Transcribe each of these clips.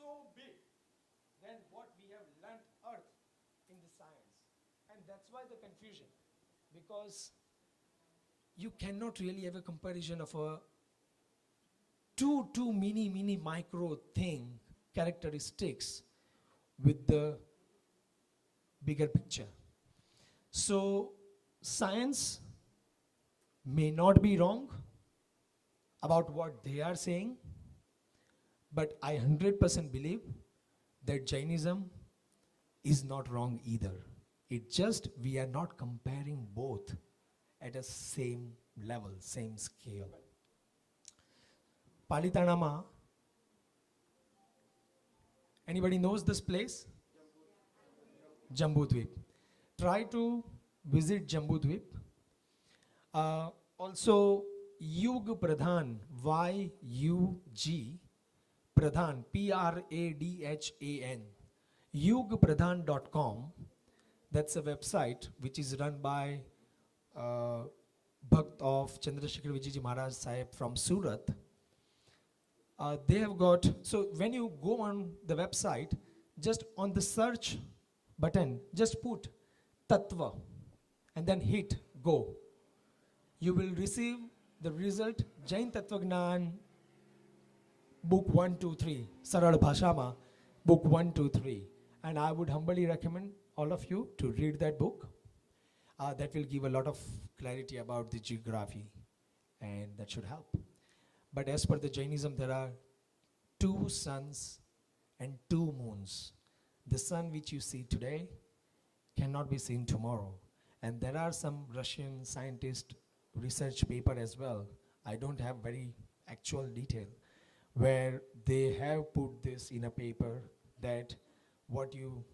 so big than what we have learnt earth in the science. And that's why the confusion. Because you cannot really have a comparison of a two mini micro thing characteristics with the bigger picture. So science may not be wrong about what they are saying, but I 100% believe that Jainism is not wrong either. It just we are not comparing both at a same level, same scale. Palitanama, anybody knows this place? Jambudvip. Try to visit Jambudvip. Also, Yug Pradhan, Y-U-G, Pradhan, P-R-A-D-H-A-N, yugpradhan.com. That's a website which is run by Bhakt of Chandrasekhar Vijayji Maharaj Sahib from Surat. They have got, so when you go on the website, just on the search button, just put Tattva and then hit go. You will receive the result, Jain Tattva Gnan, book 1, 2, 3, Saral Bhashama, book 1, 2, 3. And I would humbly recommend all of you to read that book. That will give a lot of clarity about the geography, and that should help. But as per the Jainism, there are 2 suns and 2 moons. The sun which you see today cannot be seen tomorrow. And there are some Russian scientist research paper as well. I don't have very actual detail, where they have put this in a paper that what you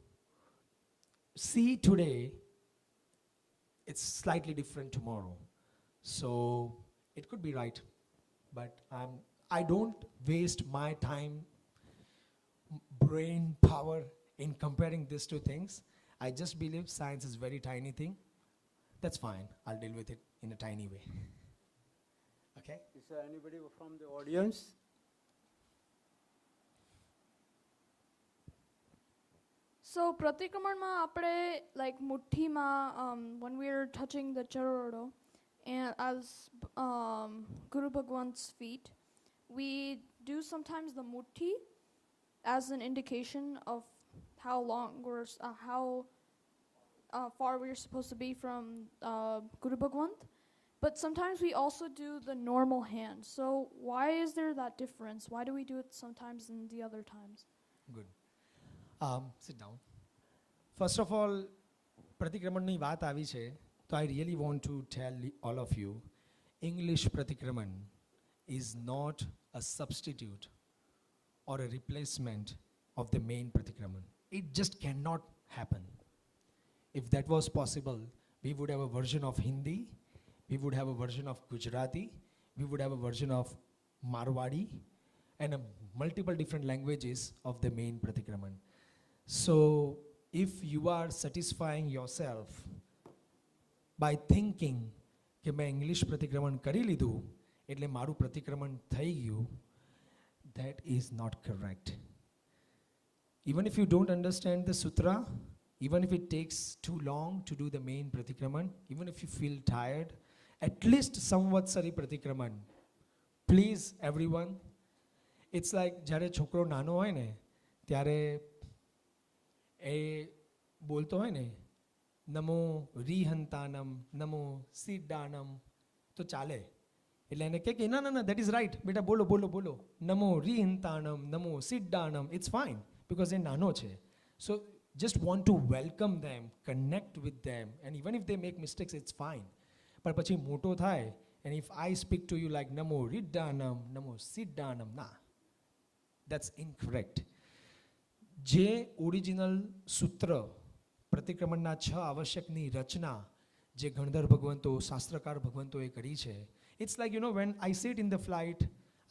see today, it's slightly different tomorrow. So it could be right, but I don't waste my time, brain power in comparing these 2 things. I just believe science is very tiny thing. That's fine. I'll deal with it in a tiny way. Okay? Is there anybody from the audience? So Pratikramanma apde like muthima when we're touching the charodo and as Guru Bhagwan's feet, we do sometimes the muthi as an indication of how long or how far we're supposed to be from Guru Bhagwan. But sometimes we also do the normal hand. So why is there that difference? Why do we do it sometimes and the other times? Good. Sit down. First of all, Pratikramanni વાત આવી છે, so I really want to tell all of you, English Pratikraman is not a substitute or a replacement of the main Pratikraman. It just cannot happen. If that was possible, we would have a version of Hindi, we would have a version of Gujarati, we would have a version of Marwadi, and multiple different languages of the main Pratikraman. So if you are satisfying yourself by thinking કે મેં English પ્રતિક્રમણ કરી લીધું એટલે મારું પ્રતિક્રમણ થઈ ગયું, that is not correct. Even if you don't understand the sutra, even if it takes too long to do the main pratikraman, even if you feel tired, at least samvatsari pratikraman. Please everyone, it's like જ્યારે છોકરો નાનો હોય ને ત્યારે એ બોલતો હોય ને નમો રીહંતાનમ નમો સિદ્ધાનમ તો ચાલે, એટલે એને કહે કે ના ના ના that is right બેટા બોલો બોલો બોલો નમો રીહંતાનમ નમો સિદ્ધાનમ, it's fine because એ નાનો છે. So just want to welcome them, connect with them, and even if they make mistakes, it's fine. પણ પછી મોટો થાય and if I speak to you like namo riddhanam namo siddhanam, nah, that's incorrect. જે original સૂત્ર પ્રતિક્રમણના 6 આવશ્યકની રચના જે ગણધર ભગવંતો શાસ્ત્રકાર ભગવંતોએ કરી છે, it's like, you know, when I sit in the flight,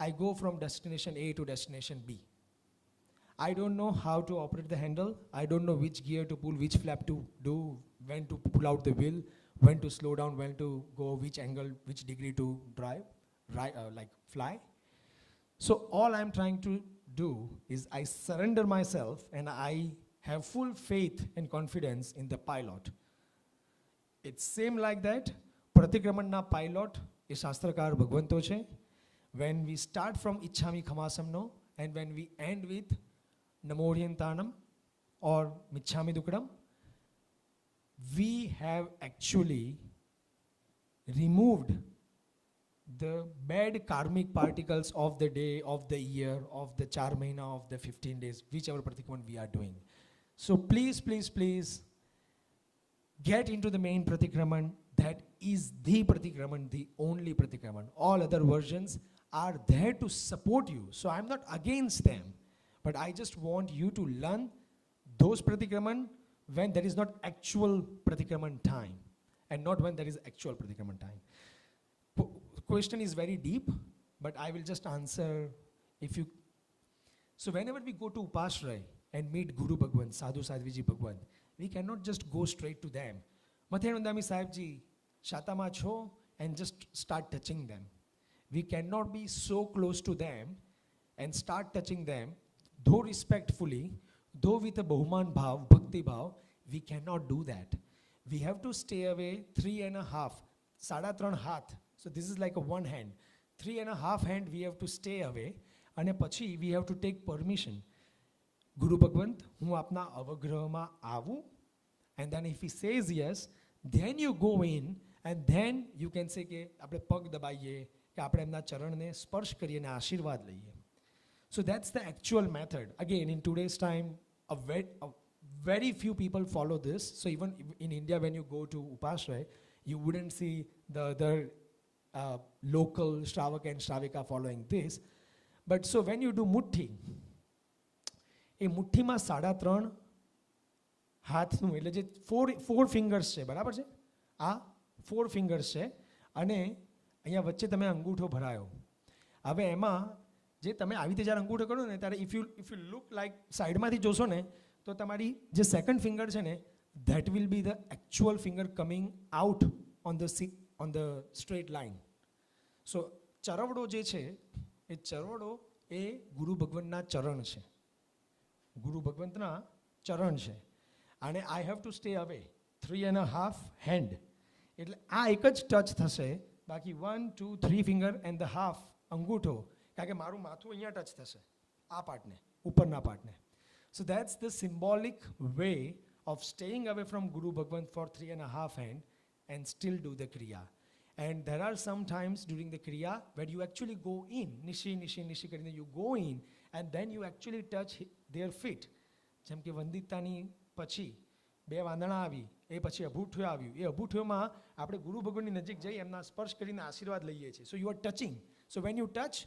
I go from destination A to destination B. I don't know how to operate the handle, I don't know which gear to pull, which flap to do, when to pull out the wheel, when to slow down, when to go, which angle, which degree to drive, like fly. So all I'm trying to do is I surrender myself and I have full faith and confidence in the pilot. It's same like that. Pratikramanna pilot is Shastrakar Bhagwanto che. When we start from Ichhami Khamasamno and when we end with Namoryantanam or Michhami Dukadam, we have actually removed the bad karmic particles of the day, of the year, of the 4 mahina, of the 15 days, whichever pratikraman we are doing. So please, please, please get into the main pratikraman. That is the pratikraman, the only pratikraman. All other versions are there to support you. So I'm not against them, but I just want you to learn those pratikraman when there is not actual pratikraman time and not when there is actual pratikraman time. Question is very deep, but I will just answer if you. So whenever we go to Upashray and meet Guru Bhagwan, Sadhu Sadhviji Bhagwan, we cannot just go straight to them. Mathenandami Sahibji, Shatama Cho, and just start touching them. We cannot be so close to them and start touching them, though respectfully, though with a Bahuman Bhav, Bhakti Bhav, we cannot do that. We have to stay away 3.5, Sada Tran Hath. So this is like a one hand. 3.5 hand we have to stay away. And pachi we have to take permission. Guru Bhagwant, હું આપના અવગ્રહમાં આવું? And then if he says yes, then you go in and then you can say કે આપણે પગ દબાઈએ કે આપણે એમના ચરણને સ્પર્શ કરીએ અને આશીર્વાદ લઈએ. So that's the actual method. Again, in today's time, a very few people follow this. So even in India, when you go to Upashray, you wouldn't see the other local Shravaka and Shravika following this. But so when you do muઠ્ઠી, એ મુઠ્ઠીમાં 3.5 હાથનું એટલે જે four fingers છે, બરાબર છે? આ 4 fingers છે અને અહીંયા વચ્ચે તમે અંગૂઠો ભરાયો. હવે એમાં જે તમે આવી રીતે જ્યારે અંગૂઠો કરો ને ત્યારે if you look like સાઈડમાંથી જોશો ને તો તમારી જે second finger છે ને, that will be the actual finger coming out on the straight line. So ચરવડો જે છે એ ચરવડો એ ગુરુ ભગવંતના ચરણ છે, ગુરુ ભગવંતના ચરણ છે. અને I have to stay away 3.5 hand. એટલે આ એક જ ટચ થશે, બાકી 1, 2, 3 finger and the half અંગૂઠો, કારણ કે મારું માથું અહીંયા ટચ થશે આ પાર્ટને, ઉપરના પાર્ટને. So that's the symbolic way of staying away from Guru Bhagwan for 3.5 hand and still do the kriya. And there are some times during the kriya where you actually go in, nishi, nishi, nishi, karine you go in and then you actually touch their feet. જેમ કે વંદિતાની પછી 2 વાંદણા આવી, એ પછી અભૂઠ્યો આવ્યું, એ અભૂઠ્યોમાં આપણે ગુરુ ભગવાનની નજીક જઈ એમના સ્પર્શ કરીને આશીર્વાદ લઈએ છીએ. So you are touching. So when you touch,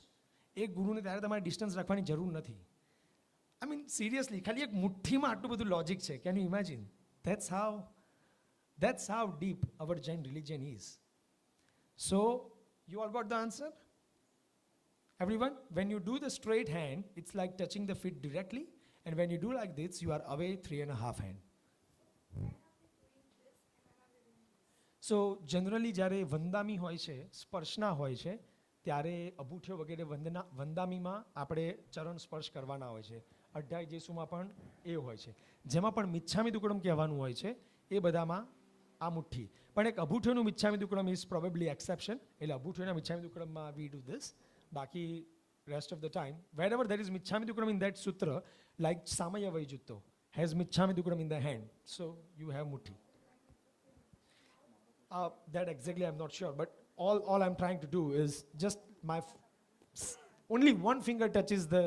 એક ગુરુને ત્યારે તમારે ડિસ્ટન્સ રાખવાની જરૂર નથી. I mean, seriously, ખાલી એક મુઠ્ઠીમાં આટલું બધું લોજિક છે. Can you imagine? That's how deep our Jain religion is. So, you all got the answer? Everyone, when you do the straight hand, it's like touching the feet directly. And when you do like this, you are away 3.5 hand. So, generally, જ્યારે વંદામી હોય છે, સ્પર્શના હોય છે, ત્યારે અભૂઠ્યો વગેરે વંદામીમાં આપણે ચરણ સ્પર્શ કરવાના હોય છે. અઢાઈ જેસુમાં પણ એ હોય છે. જેમાં પણ મિચ્છામી દુક્કડમ કહેવાનું હોય છે, એ બધામાં આ મુઠ્ઠી. પણ એક અભૂઠ્યોનું મિચ્છામી દુક્કડમ ઇઝ પ્રોબેબલી એક્સેપ્શન. એટલે અભૂઠ્યોના મિચ્છામી દુક્કડમમાં વી ડુ ધીસ. બાકી rest of the time, wherever there is michhami dukram in that sutra, like samaya vayjutto has michhami dukram in the hand, so you have mutti. That exactly I'm not sure, but all I'm trying to do is just only one finger touches the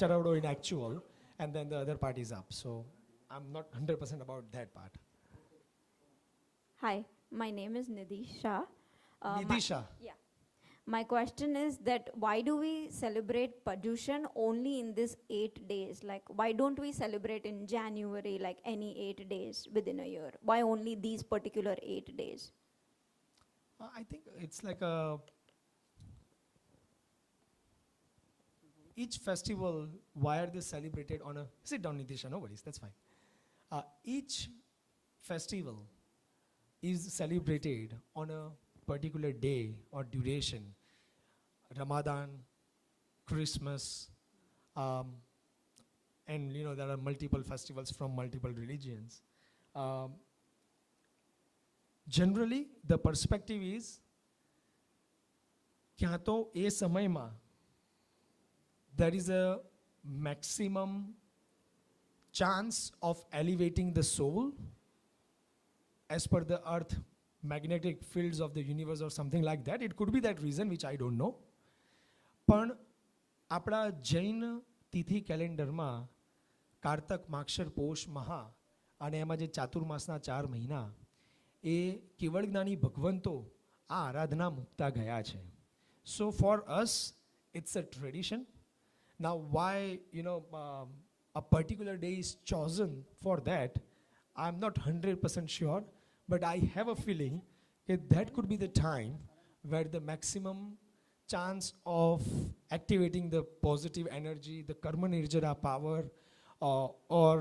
charavdo in actual, and then the other part is up. So I'm not 100% about that part. Hi, my name is Nidhi Shah. Nidhi Shah. Yeah. My question is that why do we celebrate Paryushan only in this 8 days? Like, why don't we celebrate in January, like any 8 days within a year? Why only these particular 8 days? I think it's like each festival, why are they celebrated on a... Sit down, Nidhisha, no worries, that's fine. Each festival is celebrated on a particular day or duration. Ramadan, Christmas, And there are multiple festivals from multiple religions. Um, Generally, the perspective is ક્યાં તો એ સમયમાં there is a maximum chance of elevating the soul as per the earth magnetic fields of the universe or something like that. It could be that reason which I don't know. પણ આપણા જૈન તિથિ કેલેન્ડરમાં કારતક માક્ષર પોષ મહા અને એમાં જે ચાતુર્માસના 4 મહિના એ કેવળ જ્ઞાની ભગવંતો આ આરાધના મૂકતા ગયા છે. So for us it's a tradition. Now why a particular day is chosen for that, I'm not 100% sure, but I have a feeling that that could be the time where the maximum chance of activating the positive energy, the karma nirjara power, or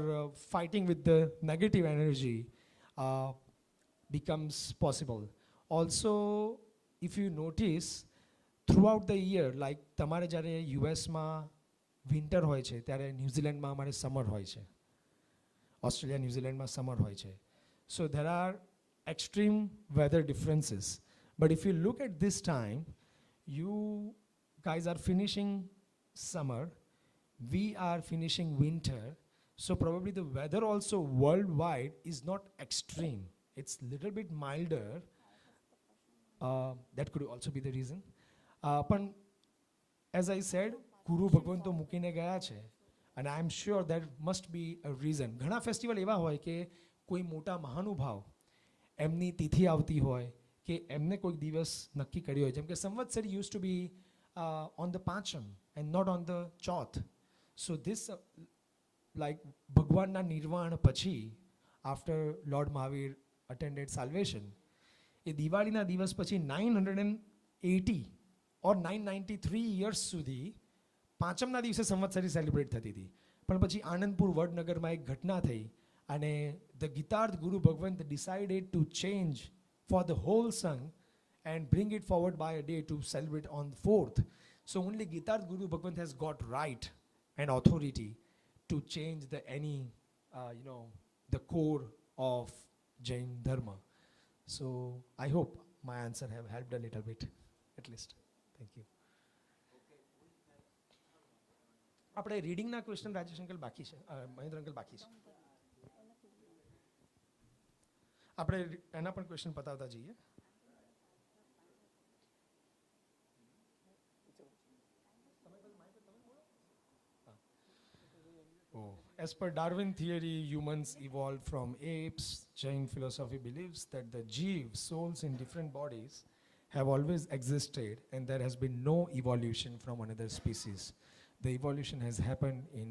fighting with the negative energy becomes possible. Also, if you notice, throughout the year, like તમારે જ્યારે યુએસમાં winter હોય છે ત્યારે ન્યૂઝીલેન્ડમાં અમારે summer હોય છે, Australia ન્યૂઝીલેન્ડમાં summer હોય છે. So there are extreme weather differences. But if you look at this time, you guys are finishing summer, we are finishing winter, so probably the weather also worldwide is not extreme. It's little bit milder. That could also be the reason. But as I said, Guru Bhagwan to મૂકીને ગયા છે, and I am sure there must be a reason. ઘણા festival એવા હોય કે કોઈ મોટા મહાનુભાવ એમની તિથિ આવતી હોય કે એમને કોઈક દિવસ નક્કી કર્યો હોય, જેમ કે સંવત્સરી used to be on the Pancham and not on the Chauth. So this like ભગવાનના નિર્વાણ પછી, after Lord Mahavir attended salvation, એ દિવાળીના દિવસ પછી 980 or 993 years સુધી પાંચમના દિવસે સંવત્સરી સેલિબ્રેટ થતી હતી. પણ પછી આનંદપુર વડનગરમાં એક ઘટના થઈ અને the Gitarth Guru Bhagwant decided to change for the whole sung and bring it forward by a day to celebrate on the 4th. So only Gitarth Guru Bhagwant has got right and authority to change the core of Jain Dharma. So I hope my answer have helped a little bit, at least. Thank you. આપણે રીડિંગના question Rajesh uncle બાકી છે, Mahendra uncle બાકી છે. આપણે એના પણ question પતાવતા જઈએ. As per Darwin theory, humans evolved from apes. Jain philosophy believes that the jeev, souls in different bodies, have always existed and there has been no evolution from another species. The evolution has happened in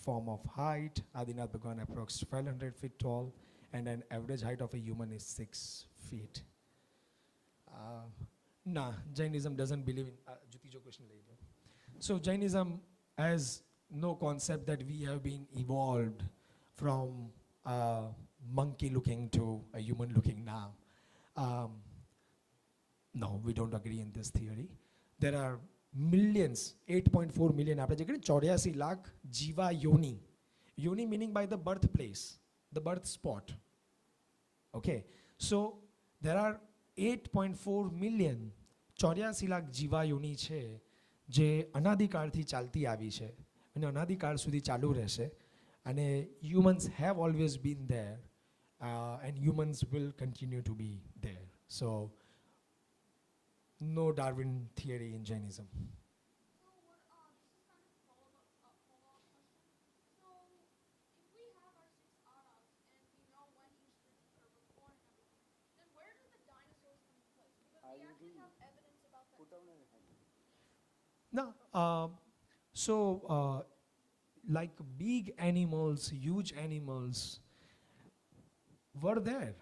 form of height. Adinath Bhagwan approx 1200 feet tall and an average height of a human is 6 feet. Nah, Jainism doesn't believe in Jutijo question later. So Jainism has no concept that we have been evolved from a monkey looking to a human looking now. No, we don't agree in this theory. There are millions, 8.4 million, આપણે જે કહીએ 84 લાખ જીવા યોની. Yoni meaning by the birthplace, the birth spot. Okay, so there are 8.4 million, 84 lakh જીવા યોની છે જે અનાદિકાળથી ચાલતી આવી છે અને અનાદિકાળ સુધી ચાલુ રહેશે. અને humans have always been there and humans will continue to be there. So no Darwin theory in Jainism. No, like big animals, huge animals were there,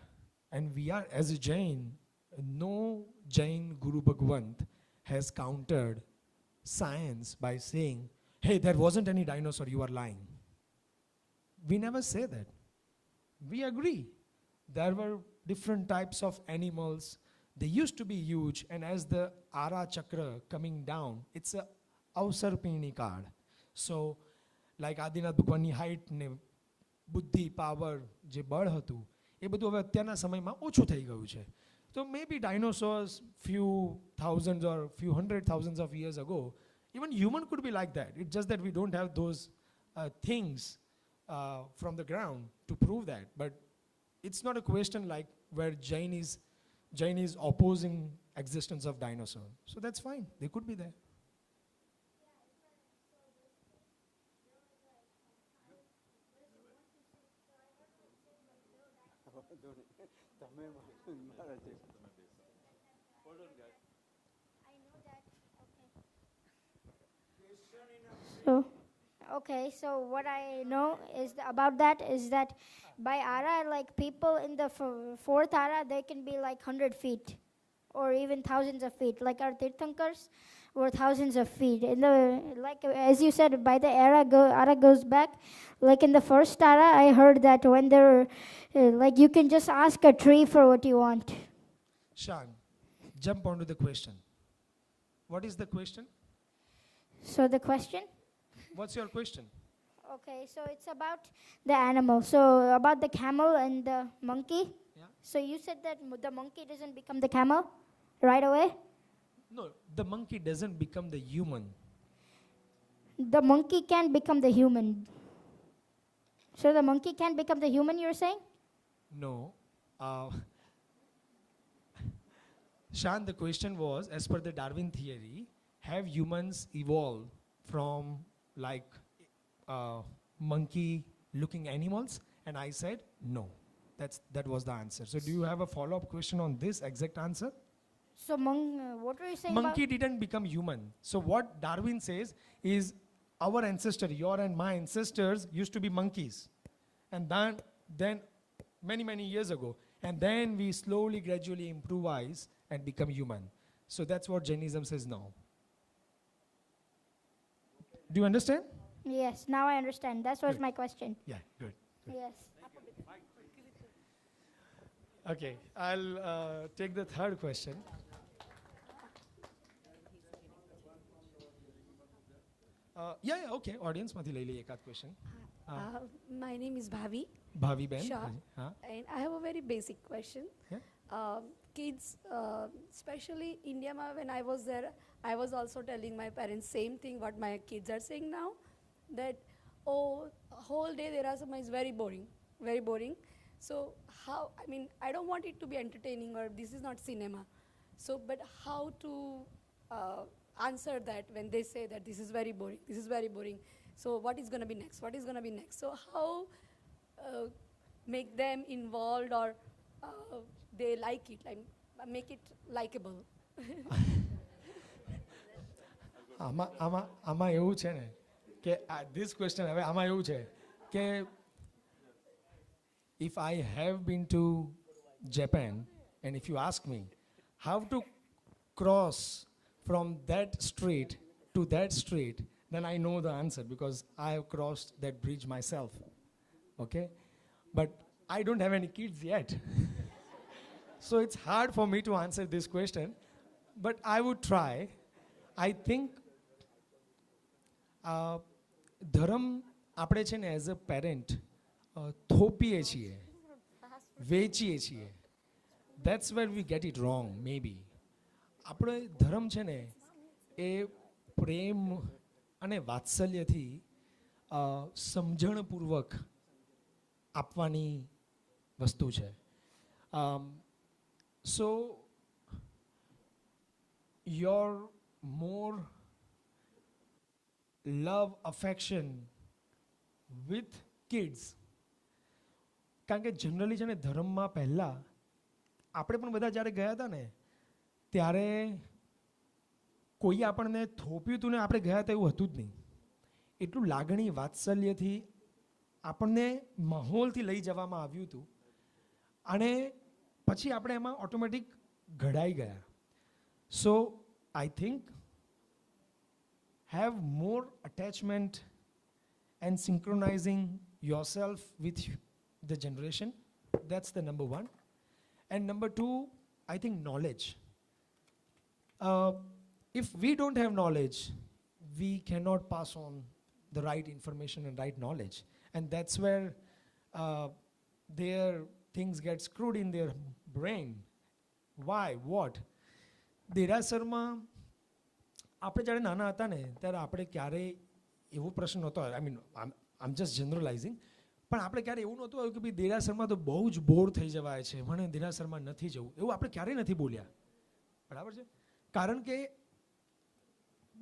and we are, as a Jain, no Jain Guru Bhagwant has countered science by saying, hey, there wasn't any dinosaur, you are lying. We never say that. We agree. There were different types of animals. They used to be huge, and as the Ara Chakra coming down, it's a Avsarpini card. So like Adinath ભગવાનની height ને બુદ્ધિ power જે બળ હતું એ બધું હવે અત્યારના સમયમાં ઓછું થઈ ગયું છે. તો મે બી ડાયનોસોર્સ few thousands or few hundred thousands of years ago, even human could be like that. It's just that we don't have those things from the ground to prove that. But it's not a question like where Jain is opposing existence of dinosaur. So that's fine. They could be there. તમે મારા જે So, okay, so what I know is about that is that by Ara, like people in the fourth Ara, they can be like 100 feet or even thousands of feet. Like our Tirthankars were thousands of feet. In the, like as you said, by the Ara goes back. Like in the first Ara, I heard that when they're like you can just ask a tree for what you want. Shan, jump onto the question. What is the question? So the question? What's your question? Okay, so it's about the animal. So about the camel and the monkey. Yeah. So you said that the monkey doesn't become the camel right away? No, the monkey doesn't become the human. The monkey can become the human. So the monkey can become the human, you're saying? No. Shan, the question was, as per the Darwin theory, have humans evolved from like monkey-looking animals? And I said no. That was the answer. So do you have a follow-up question on this exact answer? So what were you saying Monkey didn't become human. So what Darwin says is our ancestor, your and my ancestors used to be monkeys. And then many years ago. And then we slowly, gradually improvise and become human. So that's what Jainism says now. Do you understand? Yes, now I understand. That was Good. my question. Yeah, good. Yes. Okay, I'll take the third question. Okay. Audience માંથી લઈ લઈએ એકાદ question. My name is Bhavi ભાવી બેન. Shah, હા. and I have a very basic question. Yeah. Kids, especially India, when I was there, I was also telling my parents same thing what my kids are saying now, that whole day Derasama is very boring. So how, I mean, I don't want it to be entertaining or this is not cinema. So, but how to answer that when they say that this is very boring. So what is going to be next? So how make them involved or they like it, like make it likable? આમાં એવું છે ને કે this question હવે આમાં એવું છે કે if I have been to Japan and if you ask me how to cross from that street to that street, then I know the answer because I have crossed that bridge myself. Okay? But I don't have any kids yet. So it's hard for me to answer this question. But I would try. I think ધર્મ આપણે છે ને as a parent થોપીએ છીએ, વેચીએ છીએ. That's where we get it wrong maybe. આપણે ધર્મ છે ને એ પ્રેમ અને વાત્સલ્યથી સમજણપૂર્વક આપવાની વસ્તુ છે. સો your more love, affection with kids. કારણ કે જનરલી છે ને ધર્મમાં પહેલાં આપણે પણ બધા જ્યારે ગયા હતા ને ત્યારે કોઈ આપણને થોપ્યું હતું ને આપણે ગયા હતા એવું હતું જ નહીં. એટલું લાગણી વાત્સલ્યથી આપણને માહોલથી લઈ જવામાં આવ્યું હતું અને પછી આપણે એમાં ઓટોમેટિક ઘડાઈ ગયા. So I think have more attachment and synchronizing yourself with the generation. That's the number one. And number two, I think knowledge. If we don't have knowledge, we cannot pass on the right information and right knowledge. And that's where their things get screwed in their brain. Why? What? દેરાસરમાં આપણે જ્યારે નાના હતા ને ત્યારે આપણે ક્યારેય એવો પ્રશ્ન નહોતો, આઈ મીન આમ જસ્ટ જનરલાઇઝિંગ, પણ આપણે ક્યારે એવું નહોતું આવ્યું કે ભાઈ દેરાસરમાં તો બહુ જ બોર થઈ જવાય છે, મને દેરાસરમાં નથી જવું, એવું આપણે ક્યારેય નથી બોલ્યા. બરાબર છે? કારણ કે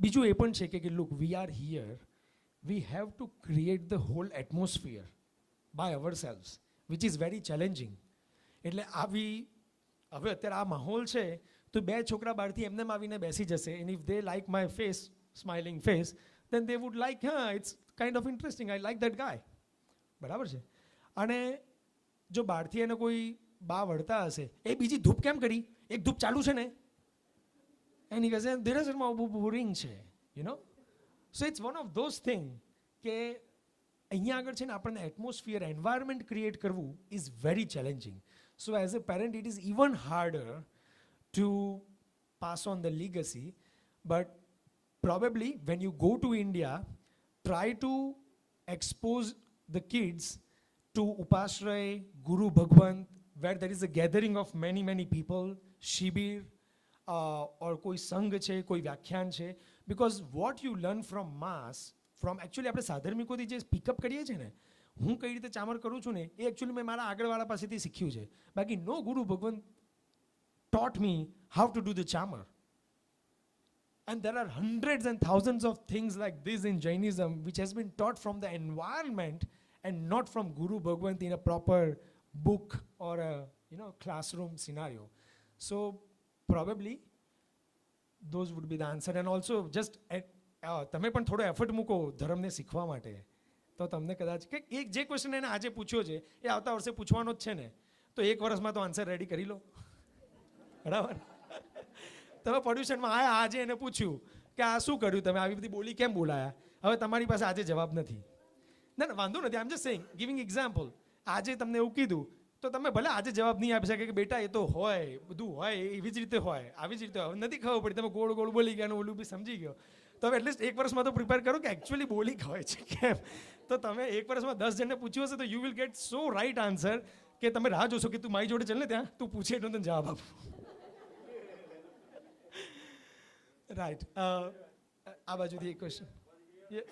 બીજું એ પણ છે કે look, we are here, we have to create the whole atmosphere by ourselves, which is very challenging. એટલે આવી હવે અત્યારે આ માહોલ છે તો બે છોકરા બહારથી એમને આવીને બેસી જશે, and if they like my face, smiling face, then they would like, it's kind of interesting, I like that guy. બરાબર છે? અને જો બહારથી એને કોઈ બા વળતા હશે, એ બીજી ધૂપ કેમ કરી, એક ધૂપ ચાલુ છે ને, એની કહેશે દેરાસરમાં બહુ બોરિંગ છે, you know. So it's one of those thing કે અહીંયા આગળ છે ને આપણને એટમોસ્ફિયર, એન્વાયરમેન્ટ ક્રિએટ કરવું is very challenging. So as a parent it is even harder to pass on the legacy, but probably when you go to India, try to expose the kids to Upashray, Guru Bhagwant, where there is a gathering of many people, shibir, or koi sang che, koi vyakhyan che, because what you learn from mass, from actually આપણે સાધર્મિકોથી જે pickup કરીએ છીએ ને, હું કઈ રીતે ચામર કરું છું ને, એ એકચ્યુઅલી મેં મારા આગળવાળા પાસેથી શીખ્યું છે. બાકી નો ગુરુ ભગવંત taught me how to do the chamar. And there are hundreds and thousands of things like this in Jainism which has been taught from the environment and not from Guru Bhagwant in a proper book or a classroom scenario. So probably those would be the answer. And also just તમે પણ થોડો effort મૂકો ધર્મને શીખવા માટે, તો તમને કદાચ કે એક જે ક્વેશ્ચન એને આજે પૂછ્યો છે એ આવતા વર્ષે પૂછવાનો જ છે ને, તો એક વર્ષમાં તો આન્સર રેડી કરી લો. બરાબર? તમે પર્યુષનમાં આયા, આજે એને પૂછ્યું કે આ શું કર્યું તમે, આવી બધી બોલી કેમ બોલાયા, હવે તમારી પાસે આજે જવાબ નથી. ના ના વાંધો નથી, I am just saying, giving example. આજે તમને એવું કીધું તો તમે ભલે આજે જવાબ નહીં આપી શકે કે બેટા એ તો હોય, બધું હોય એવી જ રીતે હોય, આવી જ રીતે હોય, નથી ખબર પડી, તમે ગોળ ગોળ બોલી ગયા અને ઓલું બી સમજી ગયો. તો હવે એટલીસ્ટ એક વર્ષમાં તો પ્રિપેર કરો કે એકચ્યુઅલી બોલી હોય છે કેમ. તો તમે એક વર્ષમાં 10 જણને પૂછ્યું હશે તો you will get so right answer કે તમે રાહ જોશો કે તું મારી જોડે ચાલ ને, ત્યાં તું પૂછે એટલે તને જવાબ આપું. Right. આ બાજુથી એક question. Yeah.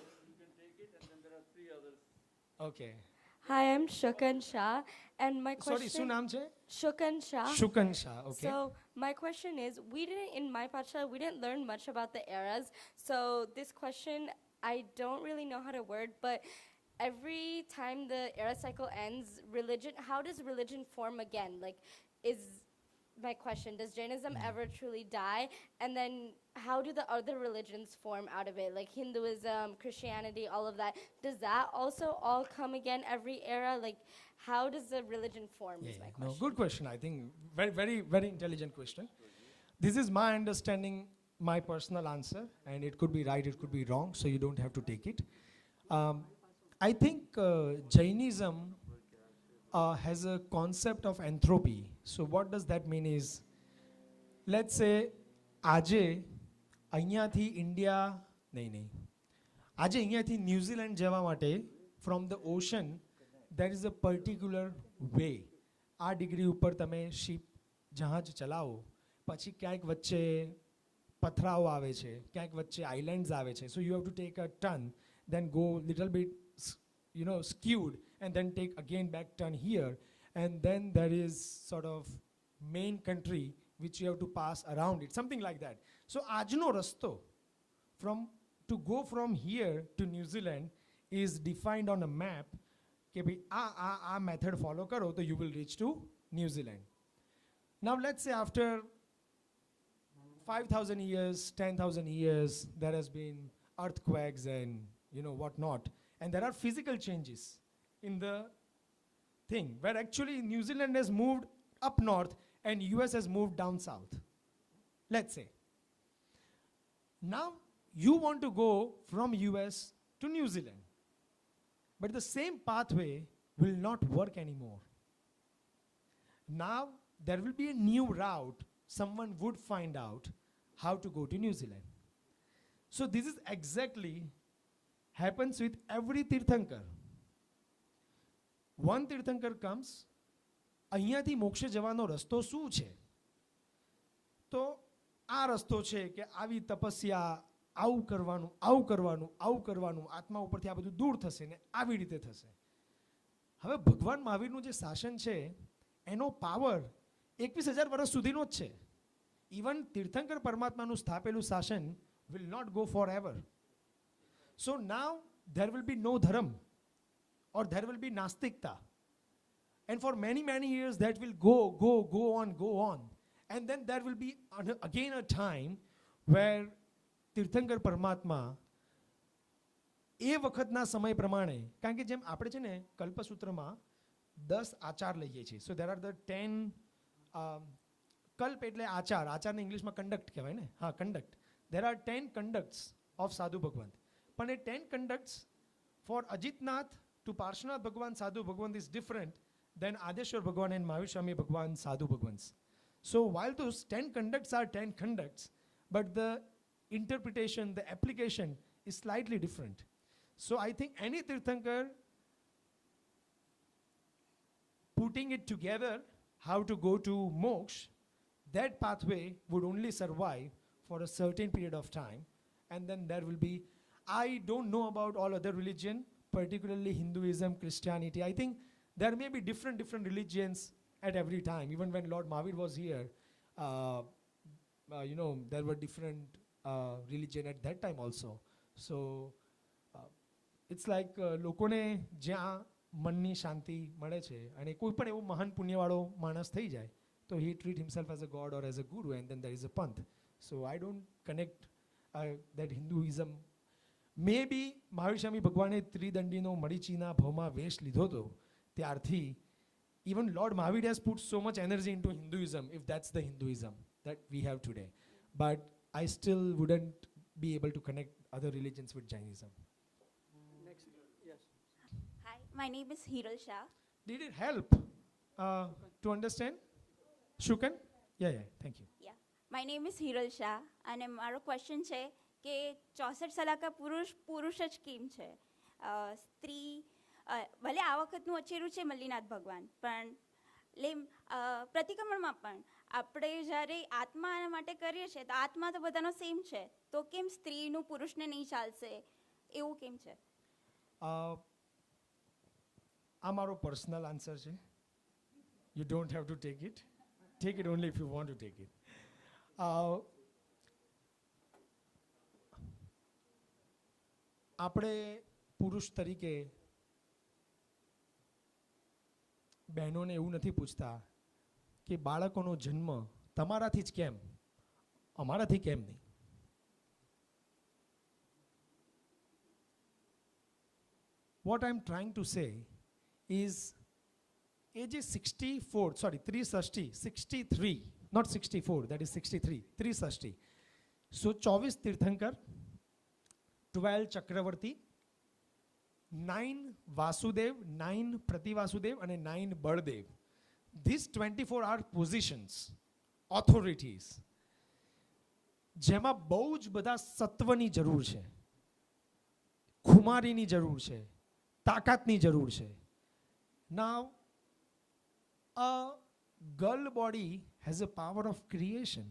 Okay. Hi, I'm Shukan Shah, and my question. Sorry, શું નામ છે? Shukan Shah. Shukan Shah. Okay. So my question is, in my pacha, we didn't learn much about the eras. So this question, I don't really know how to word, but every time the era cycle ends, how does religion form again? Like, is my question, does Jainism ever truly die? And then how do the other religions form out of it? Like Hinduism, Christianity, all of that. Does that also all come again every era? Like, how does the religion form is my question. No, good question. I think very, very intelligent question. This is my understanding, my personal answer, and it could be right, it could be wrong, so you don't have to take it. I think Jainism has a concept of entropy. So what does that mean is, let's say આજે અહીંયાથી India નહીં આજે અહીંયાથી New Zealand જવા માટે from the ocean there is a particular way. આ degree ઉપર તમે શિપ જહાજ ચલાવો, પછી ક્યાંક વચ્ચે પથરાઓ આવે છે, ક્યાંક વચ્ચે આઇલેન્ડ્સ આવે છે. So you have to take a turn, then go little bit skewed, and then take again back turn here, and then there is sort of main country which you have to pass around it, something like that. So ajno rasto to go from here to New Zealand is defined on a map ke bhai a method follow karo to you will reach to New Zealand. Now let's say after 5,000 years, 10,000 years, there has been earthquakes and what not, and there are physical changes in the thing where actually New Zealand has moved up north and US has moved down south. Let's say now you want to go from US to New Zealand, but the same pathway will not work anymore. Now there will be a new route. Someone would find out how to go to New Zealand. So this is exactly happens with every tirthankara. One tirthankara comes, અહીંયાથી મોક્ષે જવાનો રસ્તો શું છે? તો આ રસ્તો છે કે આવી તપસ્યા, આવું કરવાનું, આવું કરવાનું, આવું કરવાનું, આત્મા ઉપરથી આ બધું દૂર થશે ને આવી રીતે થશે. હવે ભગવાન મહાવીરનું જે શાસન છે એનો પાવર 21,000 વર્ષ સુધીનો જ છે. ઇવન તીર્થંકર પરમાત્માનું સ્થાપેલું શાસન will not go forever. So now there will be no dharam or there will be nastikta. And for many, many years that will go on. And then there will be again a time where તીર્થંકર પરમાત્મા એ વખતના સમય પ્રમાણે, કારણ કે જેમ આપણે છે ને કલ્પસૂત્રમાં 10 આચાર લઈએ છીએ. સો દેર આર ધ 10 કલ્પ એટલે આચાર, આચારને ઇંગ્લિશમાં કંડક્ટ કહેવાય ને, હા કંડક્ટ. દેર આર 10 કંડક્ટ્સ ઓફ સાધુ ભગવંત. પણ એ 10 કંડક્ટ્સ ફોર અજિતનાથ ટુ પાર્શ્વનાથ ભગવાન સાધુ ભગવંત ઇઝ ડિફરન્ટ દેન આદેશ્વર ભગવાન એન્ડ મહાવીર સ્વામી ભગવાન સાધુ ભગવંત. So while those 10 conducts are 10 conducts, but the interpretation, the application is slightly different. So I think any Tirthankar putting it together, how to go to moksha, that pathway would only survive for a certain period of time. And then there will be, I don't know about all other religion, particularly Hinduism, Christianity. I think there may be different religions at every time. Even when Lord Mahavir was here, there were different religion at that time also. So it's like લોકોને જ્યાં મનની શાંતિ મળે છે અને કોઈ પણ એવું મહાન પુણ્યવાળો માણસ થઈ જાય તો he treat himself as a god or as a guru, and then there is a panth. So I don't connect that Hinduism. Maybe Mahavir Swami ભગવાને ત્રિદંડીનો મરીચીના ભાવમાં વેશ લીધો હતો ત્યારથી even Lord Mahavir has put so much energy into Hinduism, if that's the Hinduism that we have today. But I still wouldn't be able to connect other religions with Jainism. Next, yes. Hi, my name is Jinay Shah. Did it help to understand? Shukan? Yeah, thank you. Yeah, my name is Jinay Shah અને મારો question છે કે 64 સલાકા પુરુષ જ કેમ છે? સ્ત્રી ભલે આ વખતનું અચેરું છે મલ્લીનાથ ભગવાન, પણ પ્રતિક્રમણમાં પણ આપણે જ્યારે આત્મા માટે કરીએ છીએ તો આત્મા તો બધાનો સેમ છે, તો કેમ સ્ત્રીનું પુરુષને નહીં ચાલશે, એવું કેમ છે? આ મારો પર્સનલ આન્સર છે. You don't have to take it. Take it only if you want to take it. આપણે પુરુષ તરીકે બહેનોને એવું નથી પૂછતા કે બાળકોનો જન્મ તમારાથી જ કેમ, અમારાથી કેમ નહીં. What I'm trying to say is age is 63, not 64, that is 63, 360. So 24 તીર્થંકર, 12 ચક્રવર્તી, 9 વાસુદેવ, 9 પ્રતિવાસુદેવ અને 9 Baldev. These 24 are positions, authorities, જેમાં બહુ જ બધા સત્વની જરૂર છે, ખુમારીની જરૂર છે, તાકાતની જરૂર છે. Now, a girl body has a power of creation,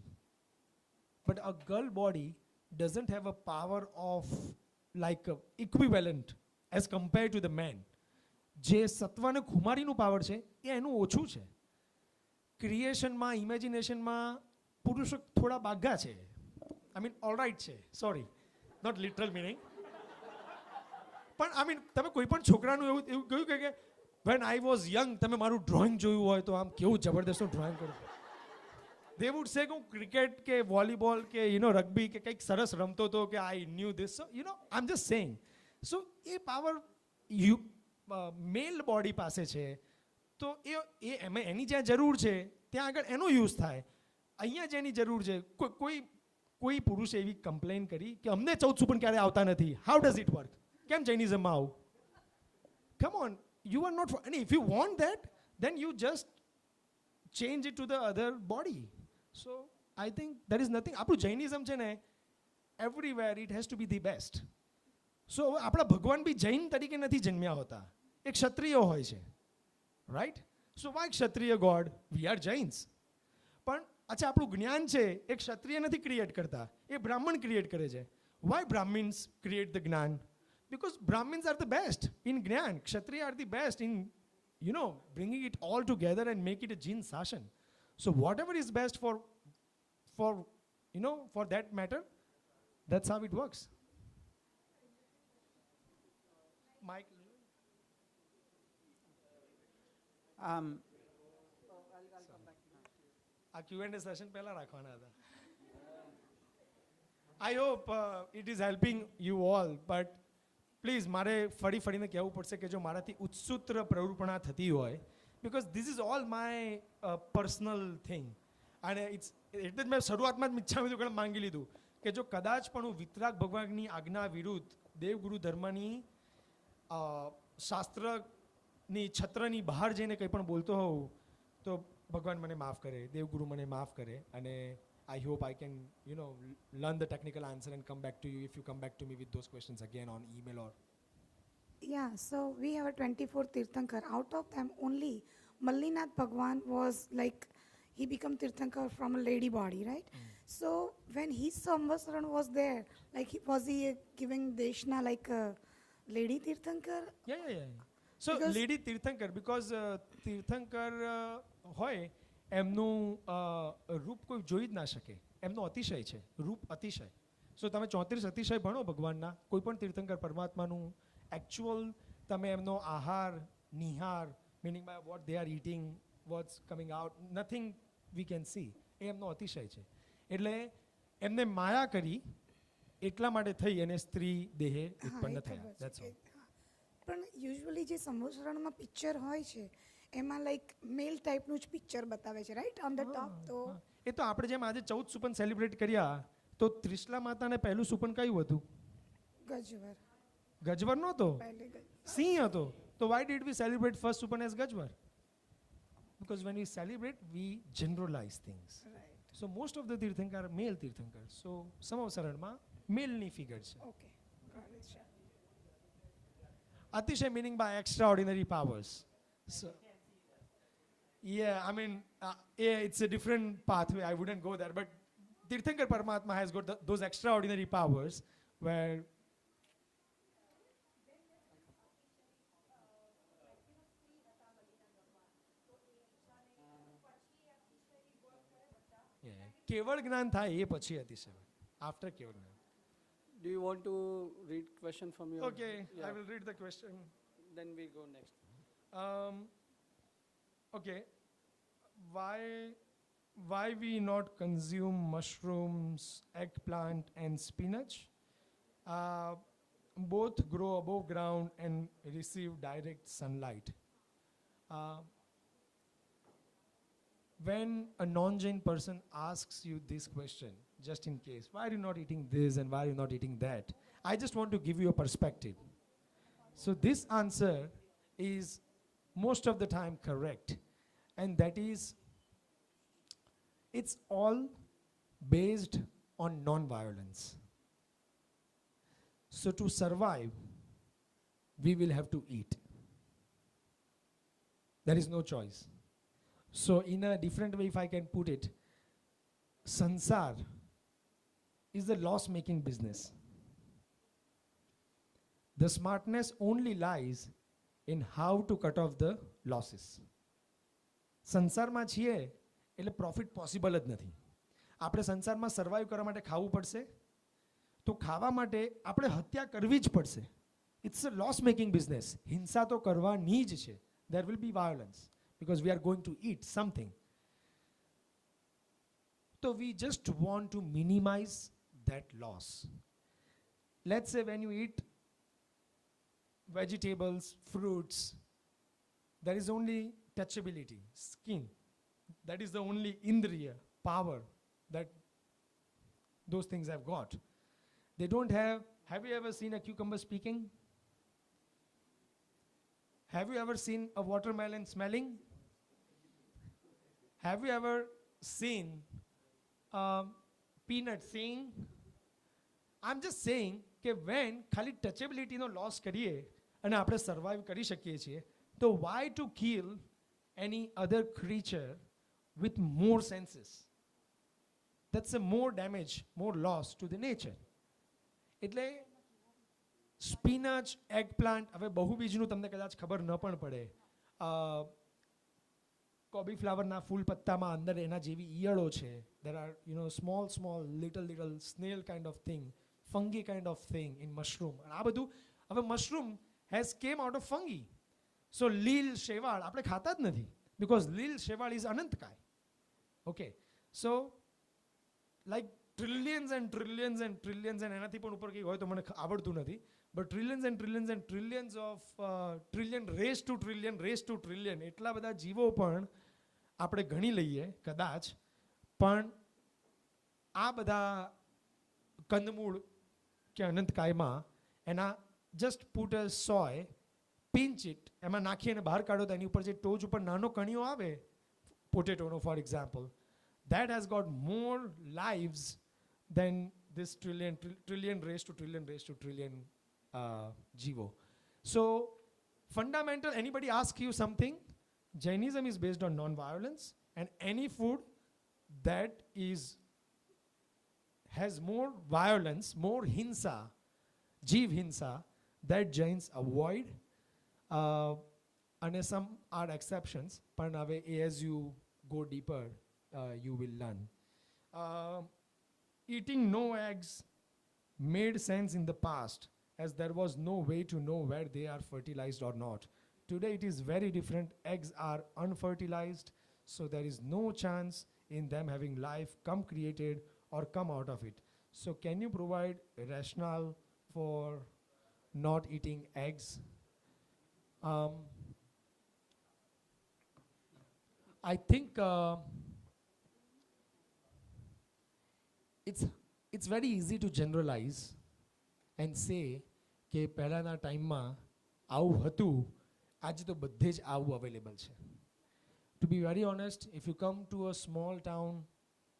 but a girl body doesn't have a power of like equivalent as compared to the man. જે સત્વ અને ખુમારીનું પાવર છે એ એનું ઓછું છે. ક્રિએશનમાં, ઇમેજિનેશનમાં પુરુષો થોડા બાઘા છે. આઈ મીન ઓલરાઇટ છે, સોરી, નોટ લિટરલ મિનિંગ. પણ આઈ મીન તમે કોઈ પણ છોકરાનું એવું કહ્યું કે વેન આઈ વોઝ યંગ તમે મારું ડ્રોઈંગ જોયું હોય તો આમ કેવું જબરદસ્ત ડ્રોઈંગ કરું. દે વુડ સે કે હું ક્રિકેટ કે વોલીબોલ કે રગ્બી કે કંઈક સરસ રમતો હતો કે I knew this. So I am just saying. So a power male body પાસે છે તો એની જ્યાં જરૂર છે ત્યાં આગળ એનો યુઝ થાય. અહીંયા જેની જરૂર છે, કોઈ પુરુષે એવી કમ્પ્લેન કરી કે અમને 14 સુપન ક્યારે આવતા નથી. How does it work? કેમ જૈનિઝમમાં આવું? Come on, you are not, and if you want that then you just change it to the other body. So I think there is nothing. આપણું જૈનિઝમ છે ને, everywhere it has to be the best. સો આપણા ભગવાન બી જૈન તરીકે નથી જન્મ્યા હોતા, એક ક્ષત્રિય હોય છે, રાઈટ? સો વાય ક્ષત્રિય ગોડ? We are Jains. પણ અચ્છા, આપણું જ્ઞાન છે એ ક્ષત્રિય નથી ક્રિએટ કરતા, એ બ્રાહ્મણ ક્રિએટ કરે છે. વાય બ્રાહ્મિન્સ ક્રિએટ ધ જ્ઞાન? Because Brahmins are the best in Gnan. Kshatriya are the best in, bringing it all together and make it a Jin Sashan. So whatever is best for that matter, that's how it works. Mike? આ Q&A session પહેલા રાખવાના હતા. I hope it is helping you all, but please મારે ફરીને કહેવું પડશે કે જો મારાથી ઉત્સુત્ર પ્રવૃત્તિણા થતી હોય, because this is all my personal thing, અને એટલે જ મેં શરૂઆતમાં જ મિચ્છામિદુક્કડમ માંગી લીધું કે જો કદાચ પણ હું વિતરાગ ભગવાનની આજ્ઞા વિરુદ્ધ દેવગુરુ ધર્મની શાસ્ત્રની છત્રની બહાર જઈને કંઈ પણ બોલતો હોઉં તો ભગવાન મને માફ કરે, દેવગુરુ મને માફ કરે, અને I hope I can, learn the technical answer and come back to you if you come back to me with those questions again on email or. Yeah, so we have a 24 Tirthankar. Out of them, only Mallinath Bhagwan was like, he became Tirthankar from a lady body, right? So when his Samvatsaran was there, like, was he giving Deshna like a lady Tirthankar? Yeah. So because lady Tirthankar, because Tirthankar hoy, એમનું રૂપ કોઈ જોઈ જ ના શકે, એમનો અતિશય છે, રૂપ અતિશય. સો તમે 34 અતિશય ભણો ભગવાનના, કોઈ પણ તીર્થંકર પરમાત્માનું એકચ્યુઅલ તમે એમનો આહાર નિહાર, meaning by what they are eating, what's coming out, nothing we can see, એ એમનો અતિશય છે. એટલે એમને માયા કરી એટલા માટે થઈ અને સ્ત્રી દેહે ઉત્પન્ન થયા. That's all. પણ યુઝ્યુઅલી જે સંવત્સરણમાં પિક્ચર હોય છે એમાં લાઈક મેલ ટાઈપનું જ પિક્ચર બતાવે છે, રાઈટ, ઓન ધ ટોપ. તો એ તો આપણે જેમ આજે 14 સુપન સેલિબ્રેટ કર્યા, તો ત્રિશલા માતાને પહેલું સુપન કયું હતું? ગજવર. ગજવર નહોતો, સિંહ હતો. તો why did we celebrate first સુપન એઝ ગજવર? Because when we celebrate, we generalize things. Right. So most of the તીર્થંકર are male તીર્થંકર. So સમવસરણમાં મેલની ફિગર છે. Okay, got it. અતિશય meaning by extraordinary powers. So, yeah, I mean, it's a different pathway. I wouldn't go there. But Tirthankar Paramatma has got those extraordinary powers where. Yeah, કેવળ જ્ઞાન થાય એ પછી અતિશય. After કેવળ જ્ઞાન. Do you want to read question from your? Okay, Yeah. I will read the question. Then we go next. Okay, why we not consume mushrooms, eggplant and spinach? Both grow above ground and receive direct sunlight. When a non-Jain person asks you this question, just in case, why are you not eating this and why are you not eating that? I just want to give you a perspective. So this answer is most of the time correct, and that is, it's all based on non-violence. So to survive, we will have to eat. There is no choice. So in a different way, if I can put it, sansar is a loss-making business. The smartness only lies in how to cut off the losses. સંસારમાં છીએ એટલે profit possible જ નથી. આપણે સંસારમાં survive કરવા માટે ખાવું પડશે, તો ખાવા માટે આપણે હત્યા કરવી જ પડશે. It's a loss making business. હિંસા તો કરવાની જ છે. There will be violence because we are going to eat something. So we just want to minimize that loss. Let's say when you eat vegetables, fruits, there is only touchability, skin. That is the only indriya, power that those things have got. They don't have you ever seen a cucumber speaking? Have you ever seen a watermelon smelling? Have you ever seen peanut saying? I'm just saying કે van ખાલી ટચેબિલિટીનો loss કરીએ અને આપણે survive કરી શકીએ છીએ, તો why to kill any other creature with more senses? That's a more damage, more loss to the nature. એટલે સ્પિનચ, એગ પ્લાન્ટ, હવે બહુબીજનું તમને કદાચ ખબર ન પણ પડે. કોબી ફ્લાવરના ફૂલ પત્તામાં અંદર એના જેવી ઈયળો છે. There are small little snail kind of thing, fungi kind of thing in mushroom. આ બધું હવે mushroom has came out of fungi. So લીલ શેવાળ આપણે ખાતા જ નથી, બિકોઝ લીલ શેવાળ ઇઝ અનંતકાય. Okay, so like trillions and trillions and trillions, and એનાથી પણ ઉપર કંઈ હોય તો મને આવડતું નથી, but trillions and trillions and trillions of trillion raise to trillion એટલા બધા જીવો પણ આપણે ગણી લઈએ કદાચ. પણ આ બધા કંદમૂળ કે અનંતકાયમાં એના જસ્ટ પુટ અ સોય, પિંચ ઇટ, એમાં નાખી અને બહાર કાઢો તો એની ઉપર જે ટોચ ઉપર નાનો કણિયો આવે, પોટેટોનો for example, that has got more lives than this trillion raised to trillion jivo. So fundamental, anybody ask you something, Jainism is based on non-violence, and any food that has more violence, more hinsa, jeev hinsa, that Jains avoid. And some are exceptions, but as you go deeper, you will learn. Eating no eggs made sense in the past, as there was no way to know where they are fertilized or not. Today it is very different. Eggs are unfertilized, so there is no chance in them having life come created or come out of it. So can you provide a rationale for not eating eggs? I think it's very easy to generalize and say કે પહેલાંના ટાઈમમાં આવું હતું, આજે તો બધે જ આવું અવેલેબલ છે. To be very honest, if you come to a small town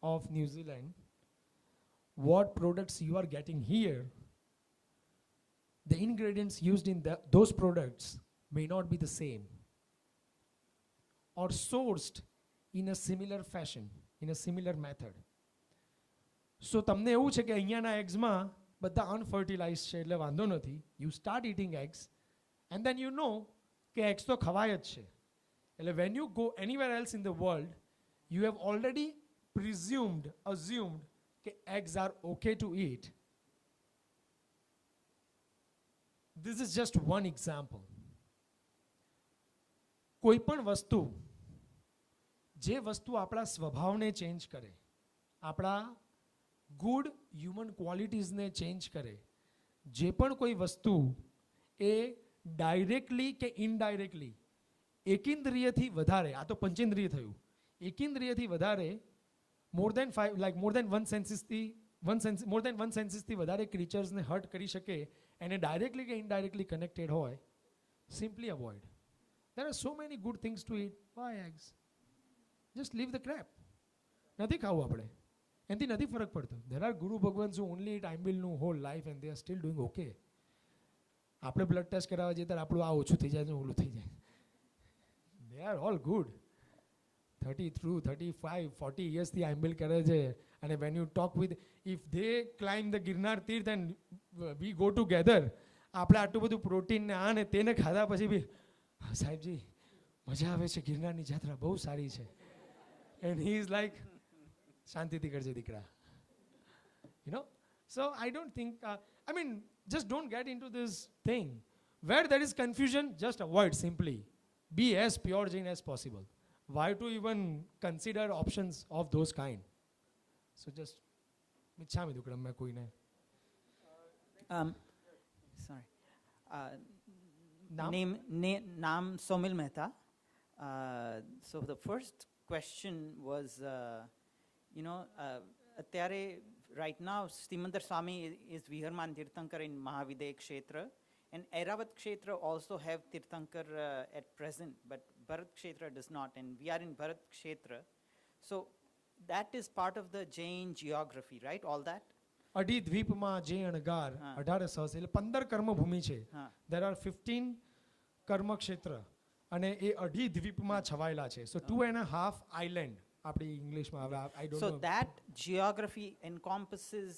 of New Zealand, what products you are getting here, the ingredients used in those products may not be the same or sourced in a similar fashion, in a similar method. સો તમને એવું છે કે અહીંયાના એગ્સમાં બધા અનફર્ટિલાઇઝ છે એટલે વાંધો નથી. You start eating eggs and then you know કે એગ્સ તો ખવાય જ છે. એટલે when you go anywhere else in the world, you have already assumed કે eggs are okay to eat. This is just one example. કોઈ પણ વસ્તુ, જે વસ્તુ આપણા સ્વભાવને ચેન્જ કરે, આપણા ગુડ હ્યુમન ક્વોલિટીઝને ચેન્જ કરે, જે પણ કોઈ વસ્તુ એ ડાયરેક્ટલી કે ઇનડાયરેક્ટલી એકેન્દ્રિયથી વધારે, આ તો પંચેન્દ્રિય થયું, એકેન્દ્રિયથી વધારે મોર દેન વન સેન્સીસથી વધારે ક્રીચર્સને હર્ટ કરી શકે, એને ડાયરેક્ટલી કે ઇનડાયરેક્ટલી કનેક્ટેડ હોય, simply avoid. There are so many good things to eat. Why eggs? Just leave the crap. નથી ખાવું આપણે, એનાથી નથી ફરક પડતો. There are guru bhagwans who only eat આઈમ્બિલનું whole life and they are still doing okay. આપણે બ્લડ ટેસ્ટ કરાવવા જઈએ ત્યારે આપણું આ ઓછું થઈ જાય, ઓલું થઈ જાય. They are all good. 35, 40 યર્સથી આઈમ્બિલ કરે છે. અને when you talk with, if they climb the Girnar તીર્થ એન્ડ વી ગો ટુગેધર, આપણે આટલું બધું પ્રોટીન ને આ ને તેને ખાધા પછી બી સાહેબજી મજા આવે છે, ગિરનારની યાત્રા બહુ સારી છે. એન્ડ હી ઇઝ લાઈક શાંતિથી કરજે દીકરા. So I don't think, just don't get into this thing. Where there is confusion, just avoid simply. Be as pure Jain as possible. Why to even consider options of those kind? So just, michhami dukram mein koi nahi. Sorry. Naam Somil Mehta. So the first question was, અત્યારે right now Simandar Swami is Viharman Tirthankar in Mahavidaya Kshetra, and Airavat Kshetra also have Tirthankar at present, but Bharat Kshetra does not, and we are in Bharat Kshetra. So that is part of the Jain geography, right? All that. અઢી દ્વીપમાં જે અણગાર હા. 18 સહસ એટલે 15 કર્મભૂમિ છે. હા. There are 15 કર્મક્ષેત્ર અને એ અઢી દ્વીપમાં છવાયેલા છે. So 2.5 island આપણી ઇંગ્લિશમાં હવે I don't So know. that geography encompasses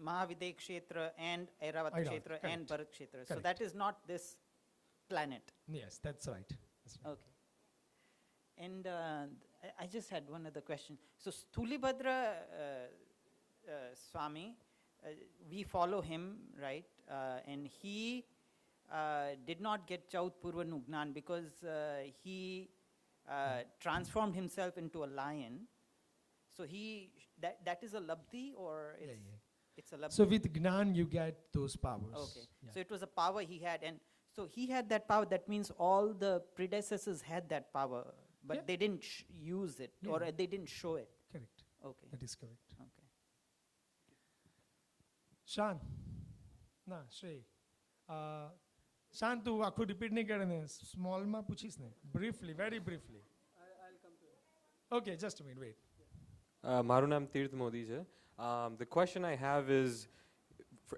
Mahavidya Kshetra and Airavat Airavat, Kshetra and correct. Bharat Kshetra. So Correct. that is not this planet. Yes, that's right. Okay. And I just had one other question. So Stulibhadra Swami, we follow him, right? And he did not get Chaut Purva Nugnan because he transformed himself into a lion. So that is a labdhi or it's a labdhi? So with Gnan you get those powers. Okay. Yeah. So it was a power he had, and so he had that power. That means all the predecessors had that power, but Yeah. they didn't use it, or Yeah. they didn't show it. Correct. Okay. That is correct. Okay. શાન ના શ્રેય શાન તું આખું repeat નહીં કરે ને સ્મોલમાં પૂછીશ ને briefly very briefly I'll come to it. Okay just minute wait મારું નામ તીર્થ મોદી છે. The question I have is,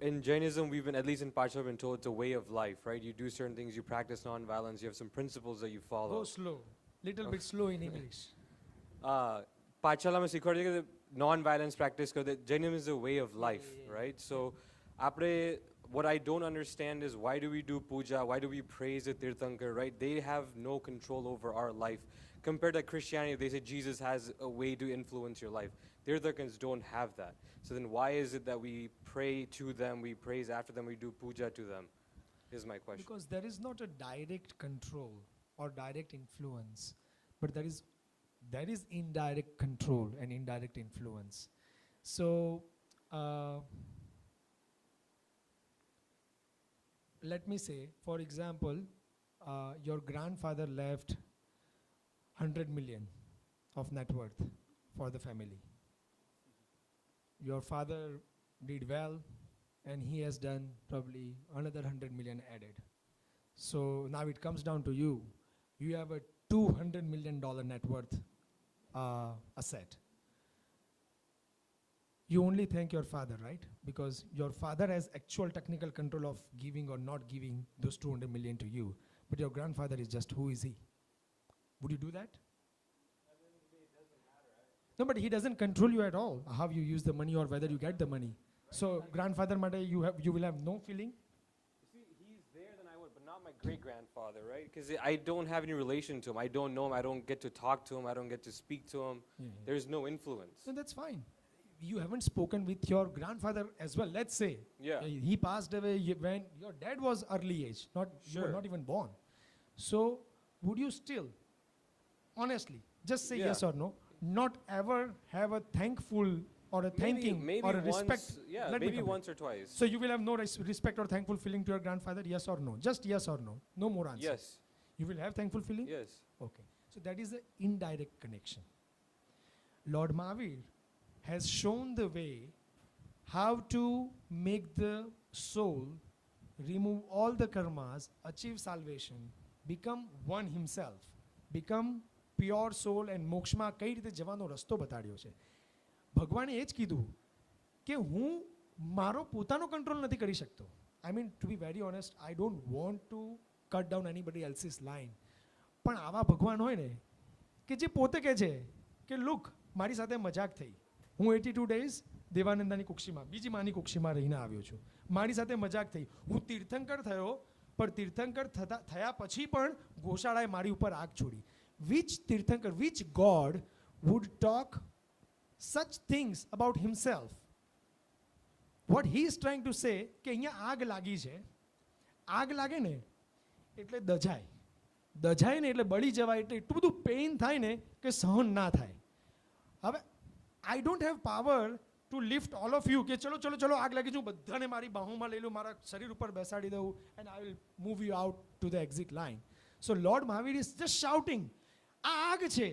in Jainism, we've been, at least in Pacha, been told it's a way of life, right? You do certain things, you practice non-violence, you have some principles that you follow. Go slow little bit slow in English પાછળમાં શીખવાડે છે કે non-violence practice કરે. Jainism is a way of life, right? So, what I don't understand is, why do we do puja? Why do we praise the Tirthankar, right? They have no control over our life. Compared to Christianity, they say Jesus has a way to influence your life. Tirthankars don't have that. So then why is it that we pray to them, we praise after them, we do puja to them, is my question. because there is not a direct control or direct influence, but there is indirect control and indirect influence. So let me say, for example, your grandfather left 100 million of net worth for the family. Your father did well, and he has done probably another 100 million added. So now it comes down to you. You have a $200 million net worth asset. You only thank your father, right? Because your father has actual technical control of giving or not giving those 200 million to you. But your grandfather is just, who is he? Would you do that? No, but he doesn't control you at all, how you use the money or whether you get the money. So grandfather made you will have no feeling. See, he's there, then I would, but not my great-grandfather, right? Because I don't have any relation to him. I don't know him. I don't get to talk to him. I don't get to speak to him. There's no influence. So that's fine. You haven't spoken with your grandfather as well. Let's say Yeah. he passed away when your dad was early age, you were Sure. not even born. So would you still, honestly, just say Yeah. yes or no, not ever have a thankful or a thanking maybe or a respect? once, yeah, Let me maybe complete. once or twice. So you will have no respect or thankful feeling to your grandfather, yes or no? Just yes or no. No more answer. Yes. You will have thankful feeling? Yes. Okay. So that is the indirect connection. Lord Mahavir has shown the way how to make the soul remove all the karmas, achieve salvation, become one himself, become pure soul and મોક્ષમાં કઈ રીતે જવાનો રસ્તો બતાડ્યો છે. ભગવાને એ જ કીધું કે હું મારો પોતાનો કંટ્રોલ નથી કરી શકતો. I mean, to be very honest, I don't want to cut down anybody else's line. પણ આવા ભગવાન હોય ને કે જે પોતે કહે છે કે લુક મારી સાથે મજાક થઈ, હું 82 days દેવાનંદાની કુક્ષીમાં બીજી માની કુક્ષીમાં રહીને આવ્યો છું, મારી સાથે મજાક થઈ, હું તીર્થંકર થયો પણ તીર્થંકર થયા પછી પણ ગોશાળાએ મારી ઉપર આગ છોડી. Which tirthankara, which God would talk such things about himself? What he is trying to say કે અહીંયા આગ લાગી છે, આગ લાગે ને એટલે દજાય, દજાય ને એટલે બળી જવાય, એટલે એટલું બધું પેઇન થાય ને કે સહન ના થાય. હવે I don't have power to lift all of you કે ચલો ચલો ચલો આગ લાગી છું, બધાને મારી બાહોમાં લઈ લો, મારા શરીર ઉપર બેસાડી દઉં, and I will move you out to the exit line. So Lord Mahavir is just shouting, આ આગ છે,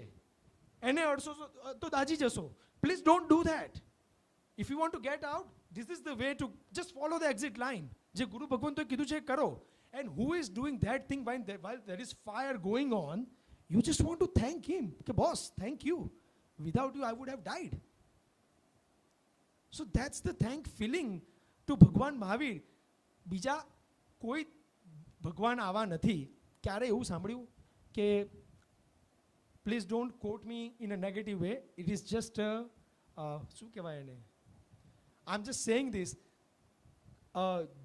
એને અડશો તો દાજી જશો. Please don't do that. If you want to get out, this is the way to just follow the exit line. જે ગુરુ ભગવંતોએ કીધું છે કરો. And who is doing that thing while there is fire going on? You just want to thank him. Okay, boss, thank you. Without you, I would have died. So that's the thank feeling to ભગવાન મહાવીર. બીજા કોઈ ભગવાન આવા નથી. ક્યારે એવું સાંભળ્યું કે please don't quote me in a negative way, it is just શું કહેવાય એને, I am just saying this,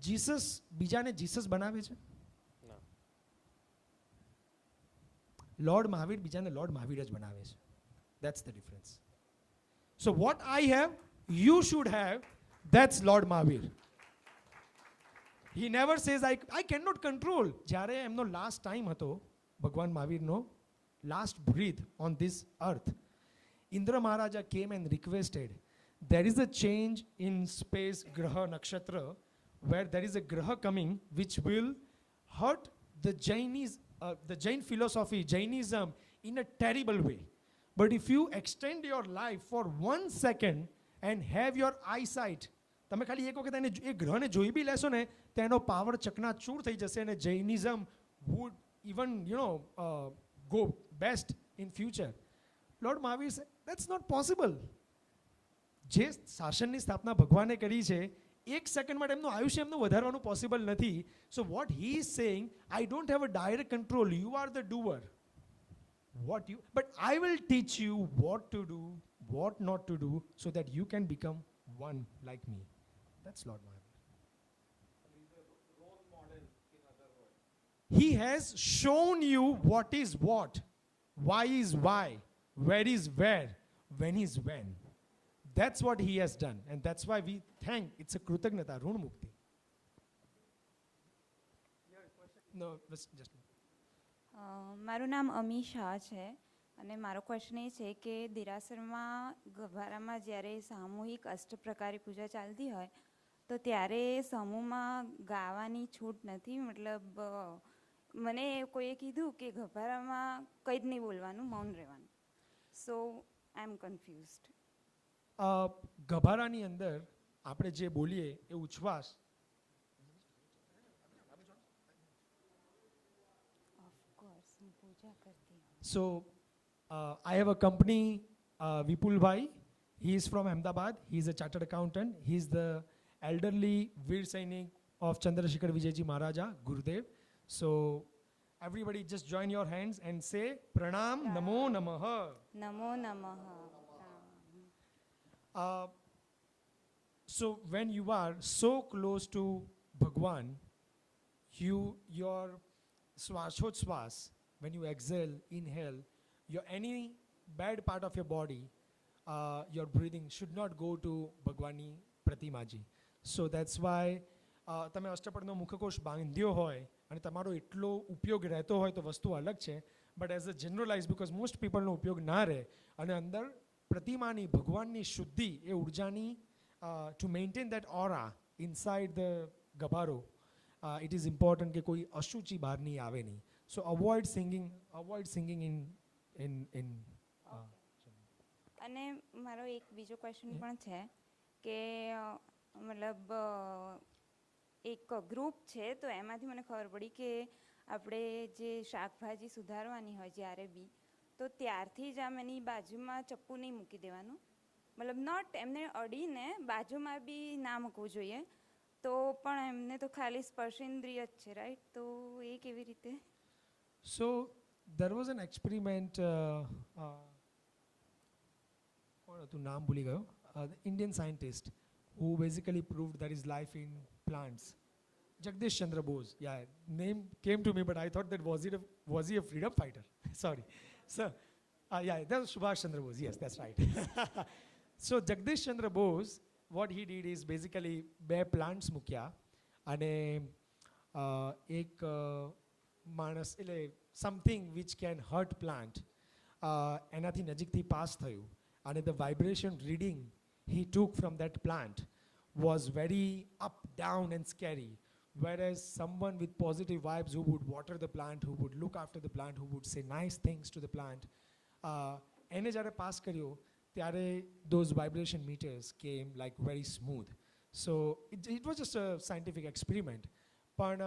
Jesus બીજાને જીસસ બનાવે છે? લોર્ડ મહાવીર બીજાને લોર્ડ મહાવીર જ બનાવે છે. That's the difference. So what I have you should have, that's lord Mahavir. He never says I can not control. જ્યારે એમનો લાસ્ટ ટાઈમ હતો ભગવાન મહાવીરનો, last breath on this earth, Indra Maharaja came and requested, there is a change in space graha nakshatra, where there is a graha coming which will hurt the Jain philosophy, Jainism, in a terrible way. But if you extend your life for 1 second and have your eyesight, તમે ખાલી એક વખત એને એ ગ્રહને જોઈ બી લેશો ને તો એનો પાવર ચકનાચૂર થઈ જશે, અને Jainism would even go best in future. Lord Mahavir said that's not possible. જે શાસનની સ્થાપના ભગવાને કરી છે, એક સેકન્ડ માટે એમનું આયુષ્ય એમનું વધારવાનું પોસિબલ નથી. So what he is saying, I don't have a direct control, you are the doer. But I will teach you what to do, what not to do, so that you can become one like me. That's lord Mahavir. He has shown you what is what, why is why, where is where, when is when. That's what he has done, and that's why we thank. It's a krutajnata, run mukti. No, just મારું નામ અમી શાહ છે અને મારો question એ છે કે દેરાસરમાં ગભારામાં જ્યારે સામૂહિક અષ્ટપ્રકારી પૂજા ચાલતી હોય તો ત્યારે સમૂહમાં ગાવાની છૂટ નથી. મતલબ મને કોઈએ કીધું કે ગભારામાં કંઈ જ નહીં બોલવાનું, મૌન રહેવાનું. સો આઈ એમ કન્ફ્યુઝડ. ગભારાની અંદર આપણે જે બોલીએ એ ઉચ્છ્વાસ, so I have a company, Vipul Bhai, he is from Ahmedabad, he is a chartered accountant, he is the elderly Veer Sainik of Chandrasekhar Vijayji Maharaja, Gurudev. So everybody just join your hands and say Pranam Namo Namaha. Namo Namaha. So when you are so close to Bhagwan, your swashochswas, when you exhale, inhale, any bad part of your body, your breathing should not go to Bhagwani Pratimaji. So that's why તમે અષ્ટપદનો મુખકોશ બાંધ્યો હોય અને તમારો એટલો ઉપયોગ રહેતો હોય તો વસ્તુ અલગ છે, but as a generalise because most પીપલનો ઉપયોગ ના રહે અને અંદર પ્રતિમાની ભગવાનની શુદ્ધિ એ ઉર્જાની to maintain that aura inside the ગભારો, ઇટ ઇઝ ઇમ્પોર્ટન્ટ કે કોઈ અશુચિ બહાર નહીં આવે નહીં. સો અવોઇડ સિંગિંગ ઇન અને મારો એક બીજો ક્વેશ્ચન પણ છે કે મતલબ એક ગ્રુપ છે તો એમાંથી મને ખબર પડી કે આપણે જે શાકભાજી સુધારવાની હોય જ્યારે બી તો ત્યારથી જ આમ એની બાજુમાં ચપ્પુ નહીં મૂકી દેવાનું, મતલબ નોટ એમને અડીને બાજુમાં બી ના મૂકવું જોઈએ. તો પણ એમને તો ખાલી સ્પર્શેન્દ્રિય જ છે, રાઈટ? તો એ કેવી રીતે? So there was an experiment, નામ ભૂલી ગયો, the Indian scientist who basically proved there is life in plants. Jagdish Chandra Bose, yeah, name came to me, but I thought that was he a freedom fighter? Sorry, sir. Yeah, that was Subhash Chandra Bose. Yes, that's right. So Jagdish Chandra Bose, what he did is basically બે plants મૂક્યા અને એક માણસ એટલે something which can hurt plant એનાથી નજીકથી pass થયું અને the vibration reading he took from that plant was very up, down and scary. Whereas someone with positive vibes who would water the plant, who would look after the plant, who would say nice things to the plant, એને જ્યારે pass કર્યો ત્યારે those vibration meters came like very smooth. So it was just a scientific experiment. પણ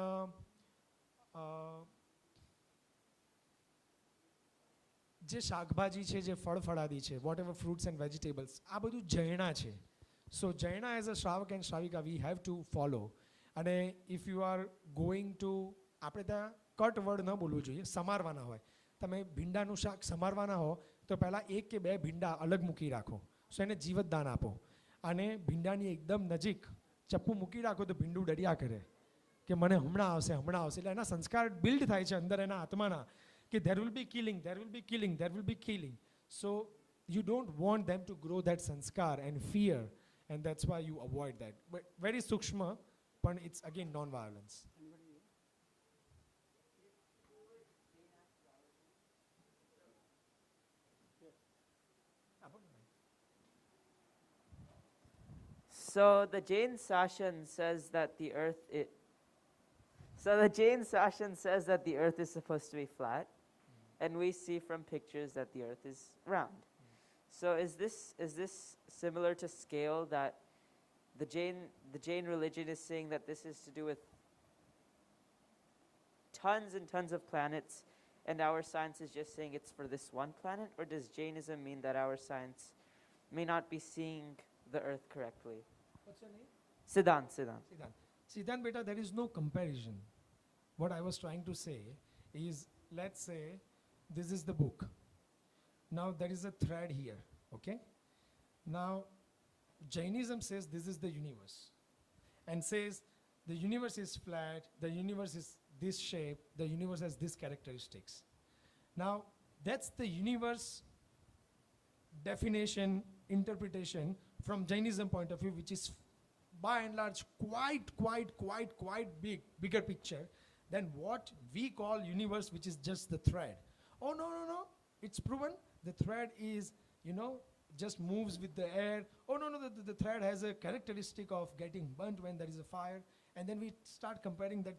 જે શાકભાજી છે, જે ફળફળાદી છે, whatever fruits and vegetables, આ બધું જૈણા છે. So Jaina as a Shravak and Shravika, we have to follow. And if you are going to, આપણે ત્યાં કટ વર્ડ ન બોલવું જોઈએ, સમારવાના હોય. તમે ભીંડાનું શાક સમારવાના હો તો પહેલાં એક કે બે ભીંડા અલગ મૂકી રાખો. સો એને જીવતદાન આપો. અને ભીંડાની એકદમ નજીક ચપ્પુ મૂકી રાખો તો ભીંડું ડર્યા કરે કે મને હમણાં આવશે હમણાં આવશે. એટલે એના સંસ્કાર બિલ્ડ થાય છે અંદર એના આત્માના કે there will be killing, there will be killing, there will be killing. So you don't want them to grow that sanskar and fear, and that's why you avoid that. But very sukshma, but it's again non-violence. So the Jain Sashan says that the earth is supposed to be flat, and we see from pictures that the earth is round. So is this similar to scale, that the Jain religion is saying that this is to do with tons and tons of planets, and our science is just saying it's for this one planet? Or does Jainism mean that our science may not be seeing the earth correctly? What's your name? Siddhant. Siddhant beta, there is no comparison. What I was trying to say is, let's say this is the book. Now there is a thread here, okay? Now Jainism says this is the universe and says the universe is flat, the universe is this shape, the universe has these characteristics. Now that's the universe definition, interpretation from Jainism point of view, which is by and large quite bigger picture than what we call universe, which is just the thread. Oh no, it's proven the thread is, just moves with the air. Oh no, the thread has a characteristic of getting burnt when there is a fire. And then we start comparing that,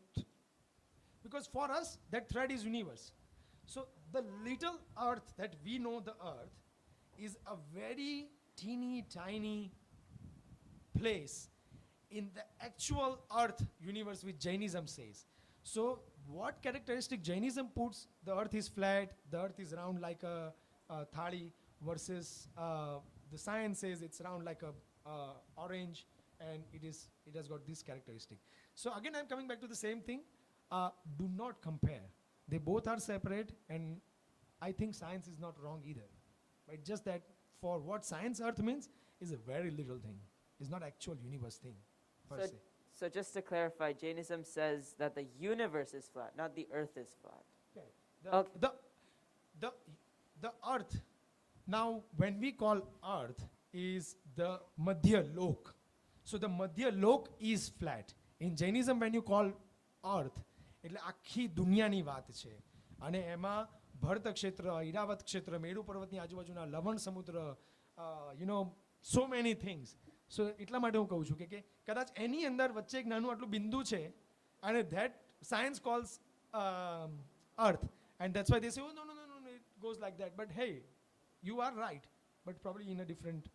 because for us that thread is universe. So the little earth that we know the earth is a very teeny tiny place in the actual earth universe, which Jainism says. So what characteristic Jainism puts, the earth is flat, the earth is round like a thali, versus the science says it's round like a orange, and it has got this characteristic. So again I'm coming back to the same thing. Do not compare. They both are separate, and I think science is not wrong either. But just that for what science earth means is a very little thing. It's not actual universe thing per se. So just to clarify, Jainism says that the universe is flat, not the earth is flat. Okay. The earth, now when we call earth, is the Madhya Lok. So the Madhya Lok is flat. In Jainism when you call earth, એટલે આખી દુનિયાની વાત છે. અને એમાં ભરત ક્ષેત્ર, ઈરાવત ક્ષેત્ર, મેરુ પર્વતની આજુબાજુના લવણ સમુદ્ર, so many things. So એટલા માટે હું કહું છું કે કદાચ એની અંદર વચ્ચે એક નાનું આટલું બિંદુ છે, અને that science calls earth, and that's why they say, oh no, it goes like that. But hey, you are right, but probably in a different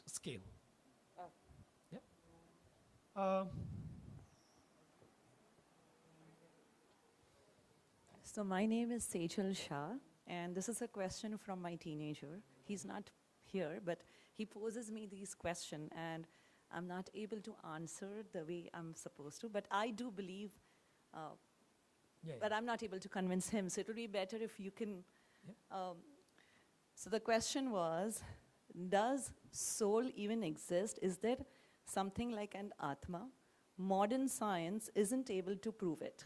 scale. So my name is Jinay Shah, and this is a question from my teenager. He's not here, but he poses me these questions, and I'm not able to answer the way I'm supposed to, but I do believe, but I'm not able to convince him, so it would be better if you can. So the question was, does soul even exist? Is there something like an Atma? Modern science isn't able to prove it.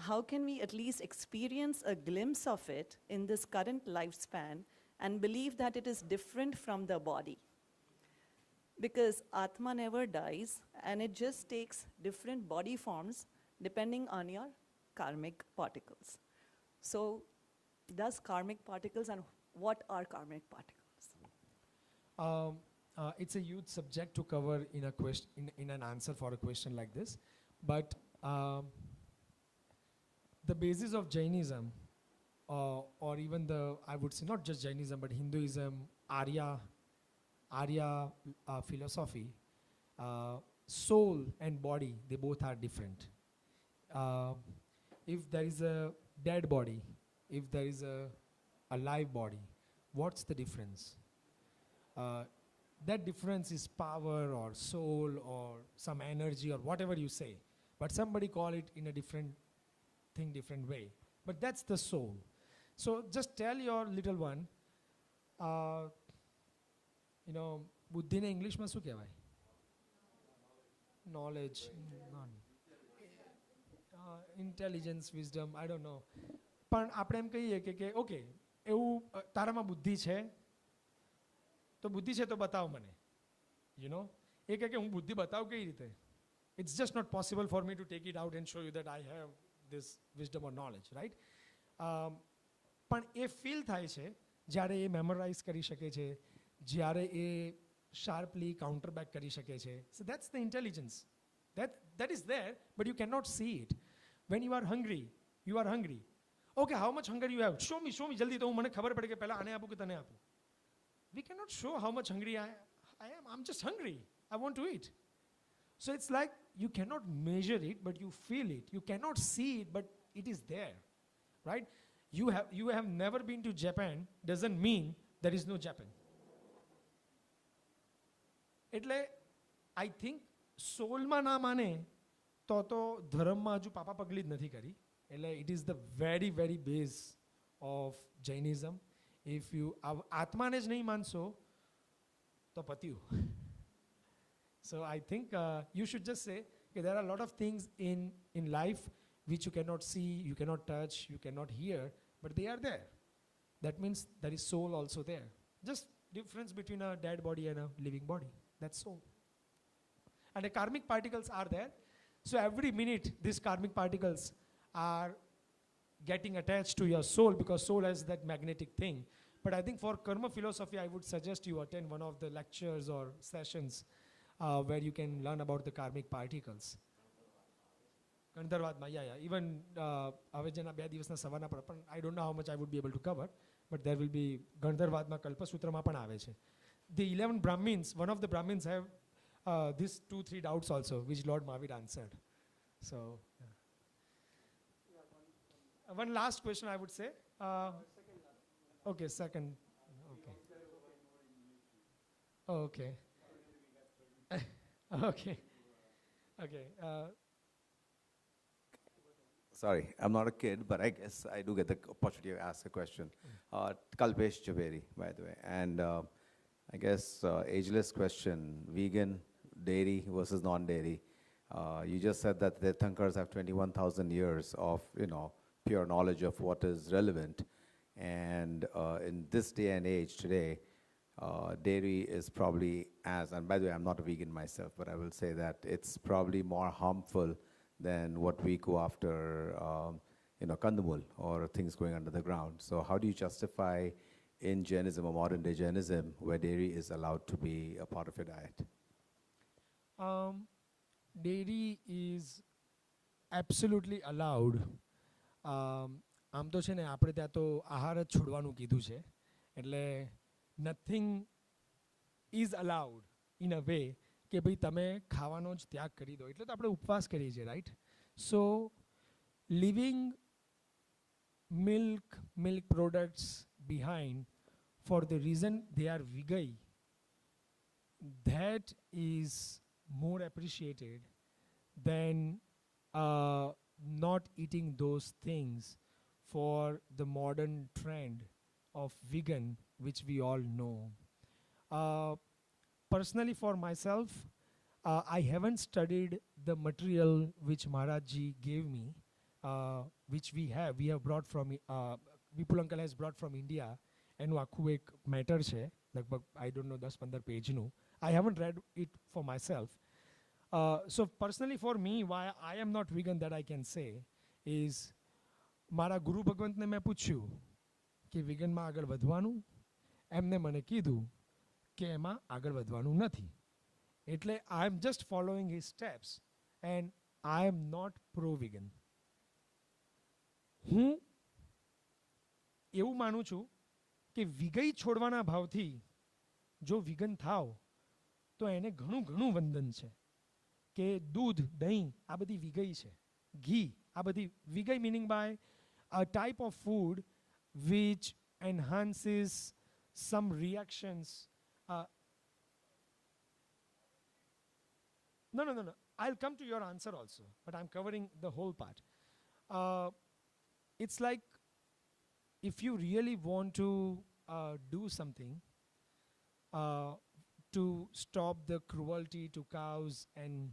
How can we at least experience a glimpse of it in this current lifespan and believe that it is different from the body? Because Atma never dies, and it just takes different body forms depending on your karmic particles. So does karmic particles, and what are karmic particles? It's a huge subject to cover in a question, in an answer for a question like this. But the basis of Jainism, or even I would say not just Jainism, but Hinduism, Arya philosophy, soul and body, they both are different. If there is a dead body, if there is a alive body, what's the difference? that difference is power or soul or some energy or whatever you say. But somebody call it in a different thing, different way. But that's the soul. So just tell your little one, બુદ્ધિને ઇંગ્લિશમાં શું કહેવાય? Knowledge, intelligence, wisdom, I don't know. પણ આપણે એમ કહીએ કે okay, એવું તારામાં બુદ્ધિ છે, તો બુદ્ધિ છે તો બતાવ મને. એ કહે કે હું બુદ્ધિ બતાવું કઈ રીતે? It's just not possible for me to take it out and show you that I have this wisdom or knowledge, right? પણ એ ફીલ થાય છે જ્યારે એ મેમોરાઇઝ કરી શકે છે, જ્યારે એ શાર્પલી કાઉન્ટર બેક કરી શકે છે. So that's the intelligence. That is there, but you cannot see it. When you are hungry, you are hungry. Okay, how much hunger you have? Show me, જલ્દી, તો હું મને ખબર પડે કે પહેલા આને આપું કે તને આપું. We cannot show how much hungry I am. I'm just hungry. I want to eat. So it's like you cannot measure it, but you feel it. You cannot see it, but it is there, right? You have never been to Japan doesn't mean there is no Japan. એટલે I think સોલમાં ના માને તો ધર્મમાં હજુ પાપા પગલી જ નથી કરી. એટલે it is the very very base of Jainism. If you આત્માને જ નહીં માનશો તો પત્યું. So I think you should just say that there are a lot of things in life which you cannot see, you cannot touch, you cannot hear, but they are there. That means there is soul also there. Just difference between a dead body and a living body. That's soul. And the karmic particles are there. So every minute these karmic particles are getting attached to your soul because soul has that magnetic thing. But I think for karma philosophy, I would suggest you attend one of the lectures or sessions where you can learn about the karmic particles. ગણધર્વાદમાં, yeah. Even હવે જેના 2 દિવસના સવારના પણ I don't know how much I would be able to cover, but there will be ગણધર્વાદમાં કલ્પસૂત્રમાં પણ આવે છે. The 11 Brahmins, one of the Brahmins have these 2-3 doubts also, which Lord Mahavir answered. So, yeah. One last question I would say. Okay, second. Okay. Okay. Okay. Sorry, I'm not a kid, but I guess I do get the opportunity to ask a question. Kalpesh Javeri, by the way. And I guess ageless question, vegan, dairy versus non-dairy. You just said that the Tirthankars have 21,000 years of, pure knowledge of what is relevant. And in this day and age today, dairy is probably and by the way, I'm not a vegan myself, but I will say that it's probably more harmful than what we go after, kandamul or things going under the ground. So how do you justify in Jainism or modern day Jainism where dairy is allowed to be a part of your diet? Dairy is absolutely allowed. આમ તો છે ને આપણે ત્યાં તો આહાર જ છોડવાનું કીધું છે. એટલે nothing is allowed in a way કે ભાઈ તમે ખાવાનો જ ત્યાગ કરી દો. એટલે તો આપણે ઉપવાસ કરીએ છીએ, right? So living milk products behind for the reason they are vegan, that is more appreciated than not eating those things for the modern trend of vegan, which we all know. Personally, for myself, I haven't studied the material which Maharaj Ji gave me, which we have brought from, Vipul uncle has brought from India, એનું આખું એક matter છે, લગભગ I don't know 10-15 પેજનું. I haven't read it for myself. So personally for me, why I am not vegan, that I can say is મારા ગુરુ ભગવંતને મેં પૂછ્યું કે વિગનમાં આગળ વધવાનું, એમને મને કીધું કે એમાં આગળ વધવાનું નથી. એટલે I am just following his steps and I am not pro-vegan. હું એવું માનું છું કે વિગઈ છોડવાના ભાવથી જો વિગન થાવ તો એને ઘણું ઘણું વંદન છે. કે દૂધ, દહીં આ બધી વિગઈ છે. ઘી આ બધી વિગઈ meaning by a type of food which enhances some reactions No. I'll come to your answer also, but I'm covering the whole part. It's like if you really want to do something to stop the cruelty to cows and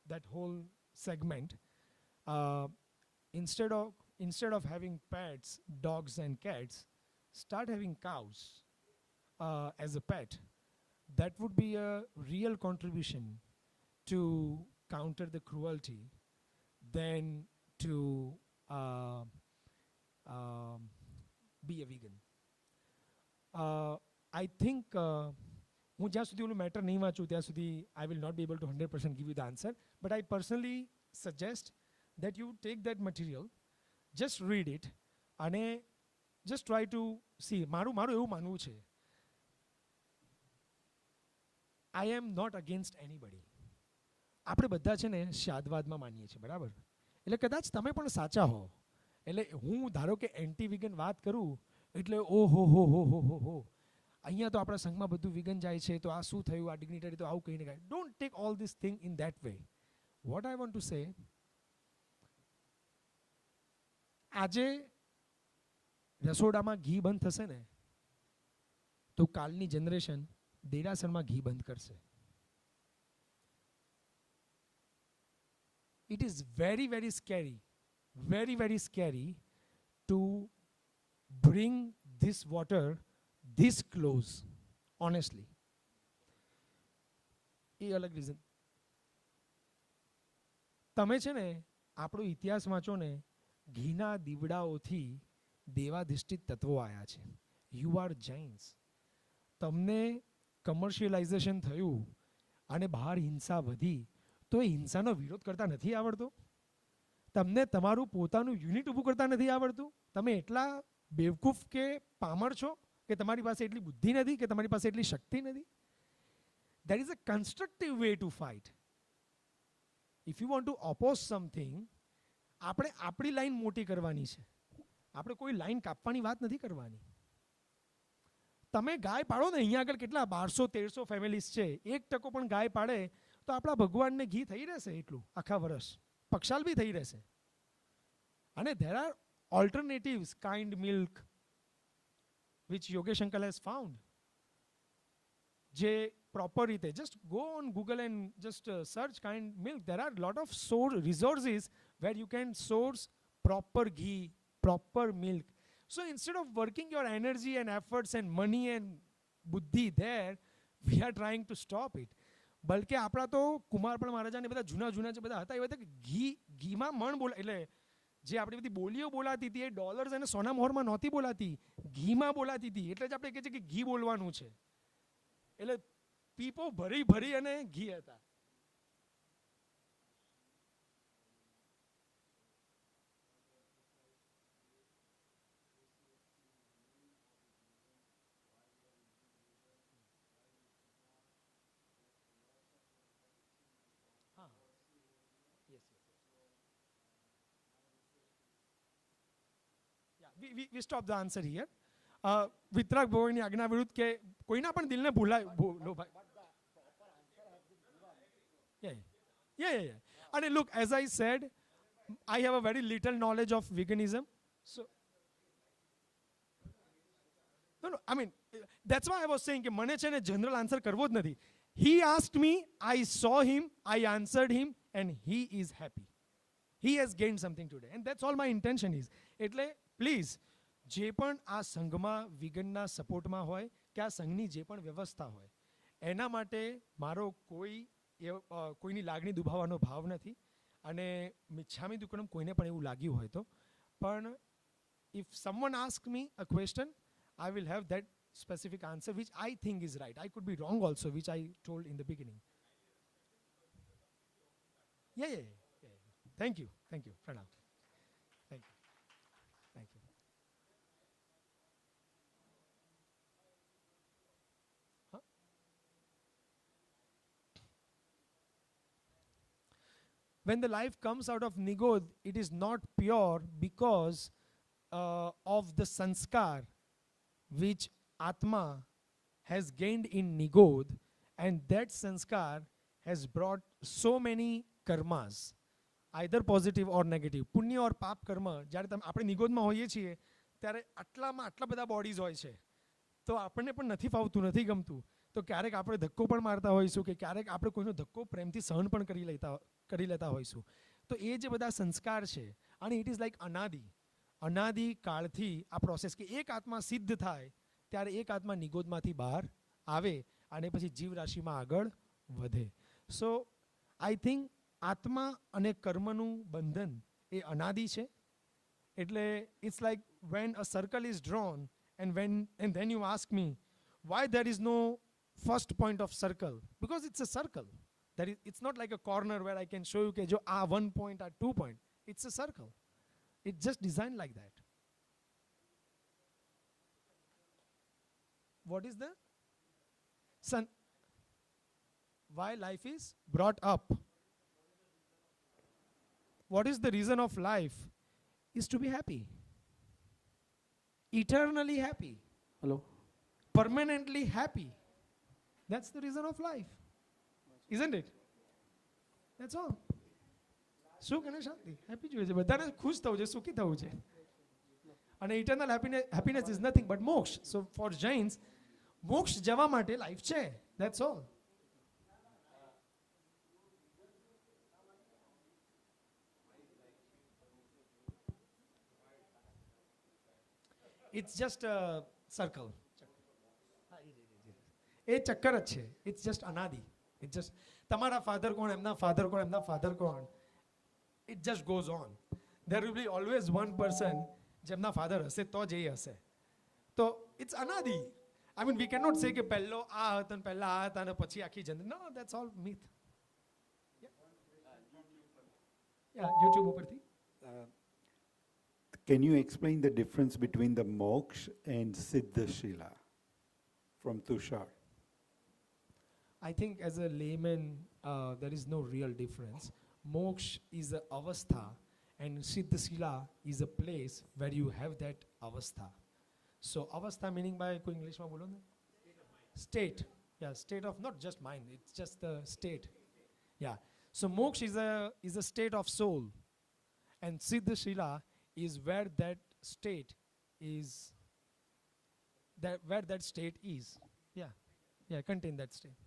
that whole segment, instead of having pets, dogs and cats, start having cows as a pet. That would be a real contribution to counter the cruelty than to be a vegan. I think હું જ્યાં સુધી ઓલું matter નહીં વાંચું ત્યાં સુધી I will not be able to 100% give you the answer, but I personally suggest that you take that material, just read it, અને just try to see. મારું એવું માનવું છે, I am not against anybody. આપણે બધા છે ને શાદવાદમાં માનીએ છીએ, બરાબર? એટલે કદાચ તમે પણ સાચા હો, એટલે હું ધારો કે એન્ટી વિગન વાત કરું એટલે ઓ હો અહીંયા તો આપણા સંઘમાં બધું વિગન જાય છે, તો આ શું થયું, આ ડિગ્નિટરી તો આવું કહીને ગાય. Don't take all this thing in that way. What I want to say, આજે રસોડામાં ઘી બંધ થશે ને તો કાલની જનરેશન દેરાસરમાં ઘી બંધ કરશે. It is very, very scary to bring this water this close, honestly. એ અલગ રીઝન. તમે છે ને આપણો ઇતિહાસ વાંચો ને, ઘીના દીવડાઓથી દેવાધિષ્ઠિત તત્વો આવ્યા છે. You are Jains. તમને કમર્શિયલાઇઝેશન થયું અને બહાર હિંસા વધી, તો એ હિંસાનો વિરોધ કરતા નથી આવડતો? તમને તમારું પોતાનું યુનિટ ઊભું કરતા નથી આવડતું? તમે એટલા બેવકૂફ કે પામર છો કે તમારી પાસે એટલી બુદ્ધિ નથી, કે તમારી પાસે એટલી શક્તિ નથી? That is a constructive way to fight. If you want to oppose something, આપણે આપણી લાઈન મોટી કરવાની છે, આપણે કોઈ લાઈન કાપવાની વાત નથી કરવાની. તમે ગાય પાડો ને, અહીંયા આગળ કેટલા 1200-1300 ફેમિલીઝ છે, 1% પણ ગાય પાડે તો આપણા ભગવાનને ઘી થઈ રહેશે એટલું આખા વર્ષ, પક્ષાલ બી થઈ રહેશે. અને there are alternatives, kind milk, which Yogesh Uncle has found. જે proper રીતે, just go on Google and just search kind milk. There are a lot of resources where you can source proper ghee, proper milk. So instead of working your energy and efforts and money and buddhi there, we are trying to stop it. બલકે આપણા તો કુમારપણ મહારાજા ને બધા જૂના જે બધા હતા, એ બધા ઘીમાં મણ બોલા, એટલે જે આપણી બધી બોલીઓ બોલાતી હતી એ ડોલર્સ અને સોના મોહરમાં નહોતી બોલાતી, ઘીમાં બોલાતી હતી. એટલે જ આપણે કહે છે કે ઘી બોલવાનું છે. એટલે પીપો ભરી અને ઘી હતા. We stop the answer here. વિતરાગ ભગવાનની આજ્ઞા વિરુદ્ધ કે કોઈના પણ દિલને ભૂલાય. Yeah. And look, as I said, I have a very little knowledge of veganism. So, no, I mean, that's why I was saying કે મને છે ને જનરલ આન્સર કરવો જ નથી. He asked me, I saw him, I answered him, and he is happy. He has gained something today, and that's all my intention is. એટલે please જે પણ આ સંઘમાં વિગનના સપોર્ટમાં હોય કે આ સંઘની જે પણ વ્યવસ્થા હોય, એના માટે મારો કોઈની લાગણી દુભાવવાનો ભાવ નથી. અને મિચ્છામી દુક્કડમ કોઈને પણ એવું લાગ્યું હોય તો પણ if someone asks me a question, I will have that specific answer which I think is right. I could be wrong also, which I told in the beginning. Yeah. Thank you. Pranam. Thank you. Huh? When the life comes out of Nigod, it is not pure because of the sanskar which Atma has gained in Nigod, And that sanskar has brought so many karmas, either positive or negative. પુણ્ય or પાપ કર્મ જ્યારે આપણે નિગોદમાં હોઈએ છીએ ત્યારે આટલા બધા બોડીઝ હોય છે, તો આપણને પણ નથી ફાવતું, નથી ગમતું, તો ક્યારેક આપણે ધક્કો પણ મારતા હોઈશું કે ક્યારેક આપણે કોઈનો ધક્કો પ્રેમથી સહન પણ કરી લેતા હોઈશું. તો એ જે બધા સંસ્કાર છે, અને ઇટ ઇઝ લાઈક અનાદિ કાળથી આ પ્રોસેસ કે એક આત્મા સિદ્ધ થાય ત્યારે એક આત્મા નિગોદમાંથી બહાર આવે અને પછી જીવરાશિમાં આગળ વધે. સો આઈ થિંક આત્મા અને કર્મનું બંધન એ અનાદિ છે. એટલે it's like when a circle is drawn and then you ask me why there is no first point of circle, because it's a circle. It's not like a corner where I can show you ke jo 1 point or 2 point. It's a circle. It's just designed like that. What is the sun? Why life is brought up? What is the reason of life? Is to be happy. Eternally happy. Hello. Permanently happy. That's the reason of life. Isn't it? That's all. સુખ અને શાંતિ, happy જોઈએ છે, બધાને ખુશ થવું છે, સુખી થવું છે. અને eternal happiness is nothing but moksha. So for Jains moksha જવા માટે લાઈફ છે. That's all. It's just a circle. એ ચક્કર જ છે. It's just anadi. It's just તમારા ફાધર કોણ, એમના ફાધર કોણ, એમના ફાધર કોણ. It just goes on. There will be always one person જેમના ફાધર હશે તો જ એ હશે. તો ઇટ્સ અનાદિ. I mean, we cannot say કે પહેલો આ હતા ને પહેલા આ હતા ને પછી આખી generation. No, that's all myth. Yeah, YouTube ઉપરથી. Can you explain the difference between the moksha and siddha shila from Tushar? I think as a layman, there is no real difference. Moksha is a avastha and siddha shila is a place where you have that avastha. So avastha meaning by koi English ma bolo na? State. Yeah, state of not just mind, it's just the state. Yeah. So moksha is a state of soul, and siddha shila is where that state is, where that state is. Yeah. Yeah, contain that state.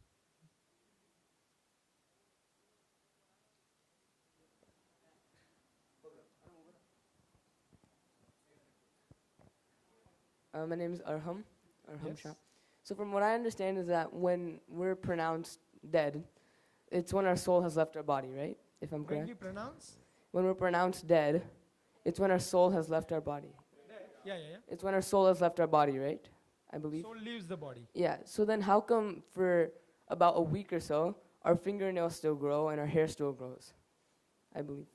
My name is Arham Yes. Shah. So from what I understand is that when we're pronounced dead, it's when our soul has left our body, right? If I'm When correct. we pronounce? When we're pronounced dead, it's when our soul has left our body. Yeah. It's when our soul has left our body, right? I believe. Soul leaves the body. Yeah. So then how come for about a week or so, our fingernails still grow and our hair still grows? I believe.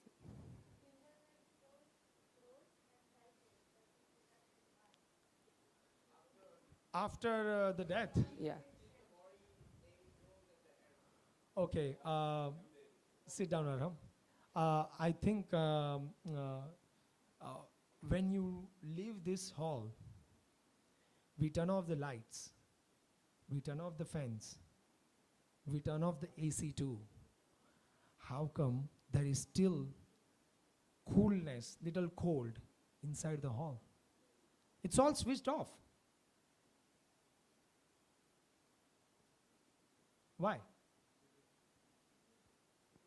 After the death? Yeah. Okay, sit down, Arham. I think when you leave this hall, we turn off the lights, we turn off the fans, we turn off the AC too. How come there is still coolness, little cold inside the hall? It's all switched off. Why?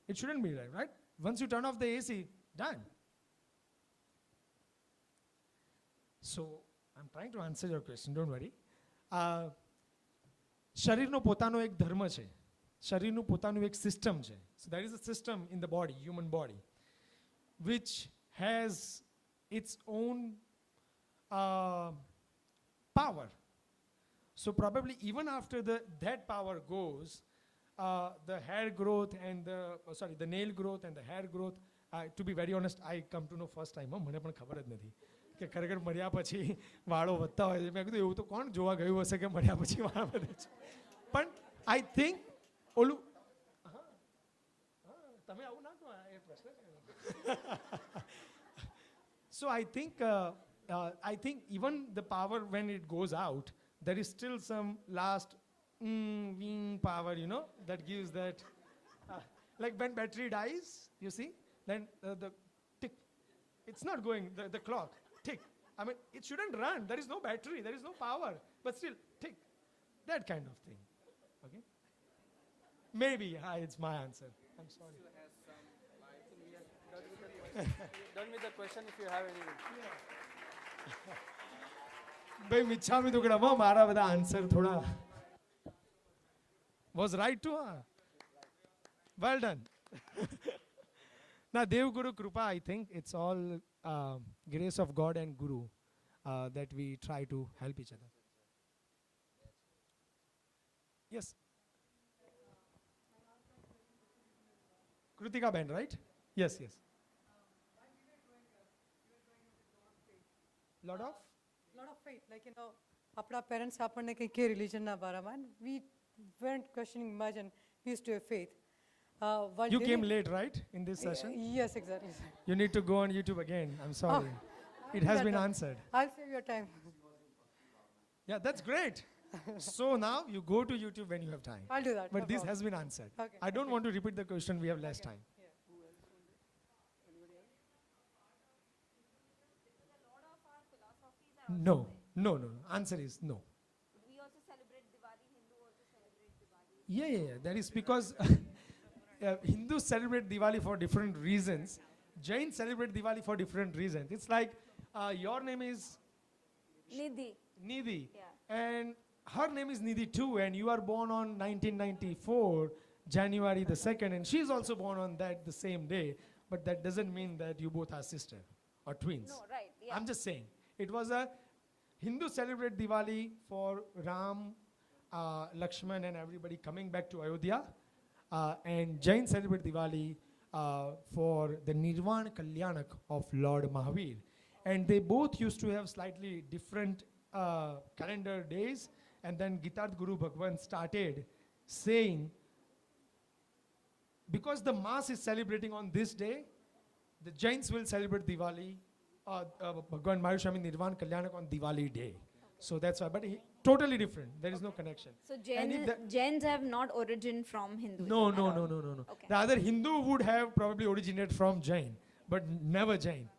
It shouldn't be like, right? Once you turn off the AC, done. So, I'm trying to answer your question, don't worry. શરીરનો પોતાનો એક ધર્મ છે, શરીરનું પોતાનું એક system છે. So there is a system in the body, human body, which has its own power. So probably even after that power goes, the hair growth and the nail growth and the hair growth, to be very honest, I come to know first time. મને પણ ખબર જ નથી કે ખરેખર મર્યા પછી વાળો વધતા હોય છે. મેં કીધું એવું તો કોણ જોવા ગયું હશે કે મર્યા પછી વાળ વધે છે. પણ આઈ થિંક ઓલું તમે આવું ના કહો, એ પ્રશ્ન છે. So I think even the power when it goes out, there is still some last power, you know, that gives that. Like when battery dies, you see, then the tick, it's not going, the clock, tick. I mean, it shouldn't run. There is no battery, there is no power, but still, tick. That kind of thing. Okay? Maybe, it's my answer. I'm sorry. Done with the question if you have any. ભાઈ મિચ્છામી દુકડામાં મારા બધા answer થોડા was right to well done. Now Devguru Krupa, I think it's all grace of God and Guru that we try to help each other. Yes. Kritika Ben, right? Yes, yes. Lot of faith, like, you know, apna parents આપણને કંઈ કે રિલિજનના બારામાં, we weren't questioning much and we used to have faith. You came late, right, in this session? Yes, exactly. You need to go on YouTube again. I'm sorry. It has been answered. I'll save your time. Yeah, that's great. So now you go to YouTube when you have time. I'll do that. But no this problem. has been answered. Okay. I don't want to repeat the question. We have less time. No. Answer is no. We also celebrate Diwali, Hindu also celebrate Diwali. Yeah. That is because Hindus celebrate Diwali for different reasons. Jain celebrate Diwali for different reasons. It's like your name is Nidhi. Yeah. And her name is Nidhi too, and you are born on 1994, January the 2nd, and she's also born on that the same day, but that doesn't mean that you both are sister or twins. No, right, yeah. I'm just saying. It was a Hindu celebrate Diwali for Ram, Lakshman and everybody coming back to Ayodhya, and Jain celebrate Diwali for the Nirvana Kalyanak of Lord Mahavir. And they both used to have slightly different calendar days, and then Gitarth Guru Bhagwan started saying, because the mass is celebrating on this day, the Jains will celebrate Diwali, Bhagwan Paryushan Nirvan Kalyanak on Diwali day. So that's why, but totally different. There is no connection. So Jains have not origin from Hinduism. No. Okay. Rather, Hindu would have probably originated from Jain, but never Jain.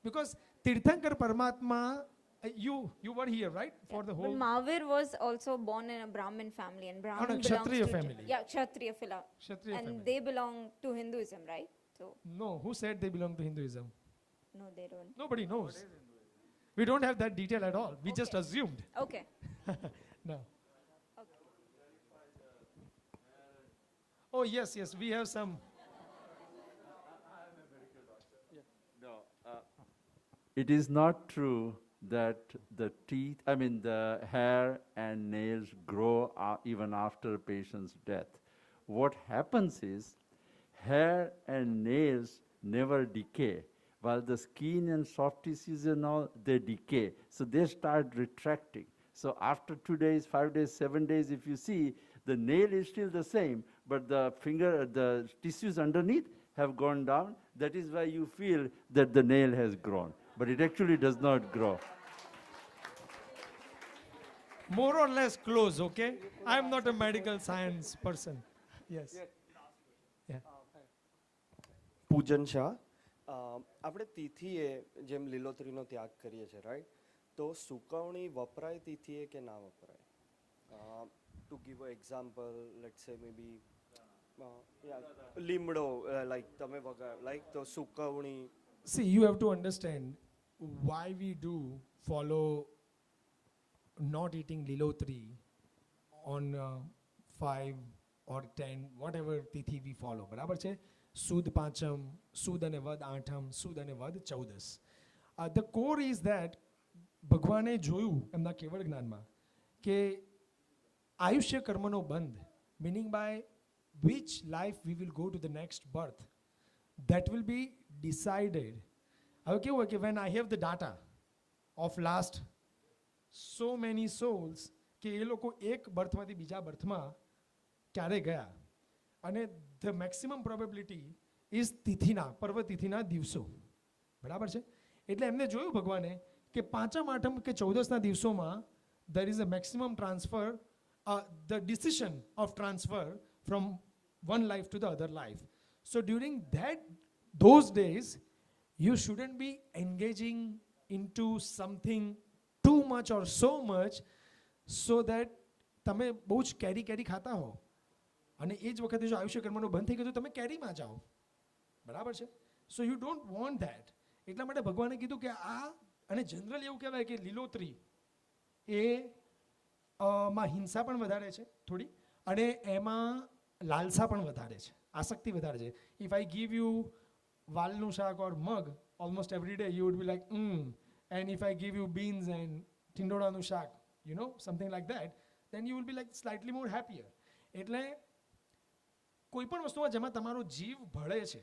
Because Tirthankar Paramatma, you were here, right? For the whole. But Mahavir was also born in a Brahmin family, and Brahmin belongs Kshatriya to family. Yeah, Kshatriya Kshatriya and family. they belong to Hinduism, right? So No, who said they belong to Hinduism? no, they don't. Nobody knows. We don't have that detail at all. We just assumed. Okay. No. Oh, yes, we have some. No, it is not true that the teeth, the hair and nails grow even after a patient's death. What happens is hair and nails never decay, while the skin and soft tissues and all, they decay. So they start retracting. So after 2 days, 5 days, 7 days, if you see, the nail is still the same, but the tissues underneath have gone down. That is why you feel that the nail has grown, but it actually does not grow. More or less close, okay? I'm not a medical science person. Yes. Yeah. પૂજન શાહ આપણે તિથિએ જેમ લીલોતરીનો ત્યાગ કરીએ છીએ, right? તો સુકવણી વપરાય તિથિએ કે ના વપરાય? To give a example, let's સે મે બી લીમડો, લાઈક તમે વગર લાઈક તો સુકવણી. See, you have to understand why we do follow not eating lilotri on 5 or 10, whatever tithi we follow. બરાબર છે? સુદ પાંચમ, સુદ અને વદ આઠમ, સુદ અને વદ ચૌદસ. The core is that ભગવાને જોયું એમના કેવળ જ્ઞાનમાં કે આયુષ્ય કર્મનો બંધ, meaning by which life we will go to the next birth, that will be decided. હવે કેવું હોય કે when I have the data of last so many souls કે એ લોકો એક બર્થમાંથી બીજા બર્થમાં ક્યારે ગયા, અને the maximum probability is તિથિના પર્વ તિથિના દિવસો. બરાબર છે? એટલે એમને જોયું ભગવાને કે પાંચમ આઠમ કે ચૌદસના દિવસોમાં there is a maximum transfer the decision of transfer from one life to the other life. So during those days, you shouldn't be engaging into something too much or so much so that તમે બહુ જ કેરી ખાતા હો અને એ જ વખતે જો આયુષ્ય કર્મનું બંધ થઈ ગયું તો તમે કેરીમાં જાઓ, બરાબર છે? So you don't want that. એટલા માટે ભગવાને કીધું કે આ, અને જનરલી એવું કહેવાય કે લીલોતરી એ માં હિંસા પણ વધારે છે થોડી, અને એમાં લાલસા પણ વધારે છે, આસક્તિ વધારે છે. ઇફ આઈ ગીવ યુ વાલનું શાક ઓર મગ almost every day, you would be like, and if I give you beans and tindodanu શાક, you know, something like that, then you will be like slightly more happier. એટલે કોઈ પણ વસ્તુમાં જેમાં તમારો જીવ ભળે છે,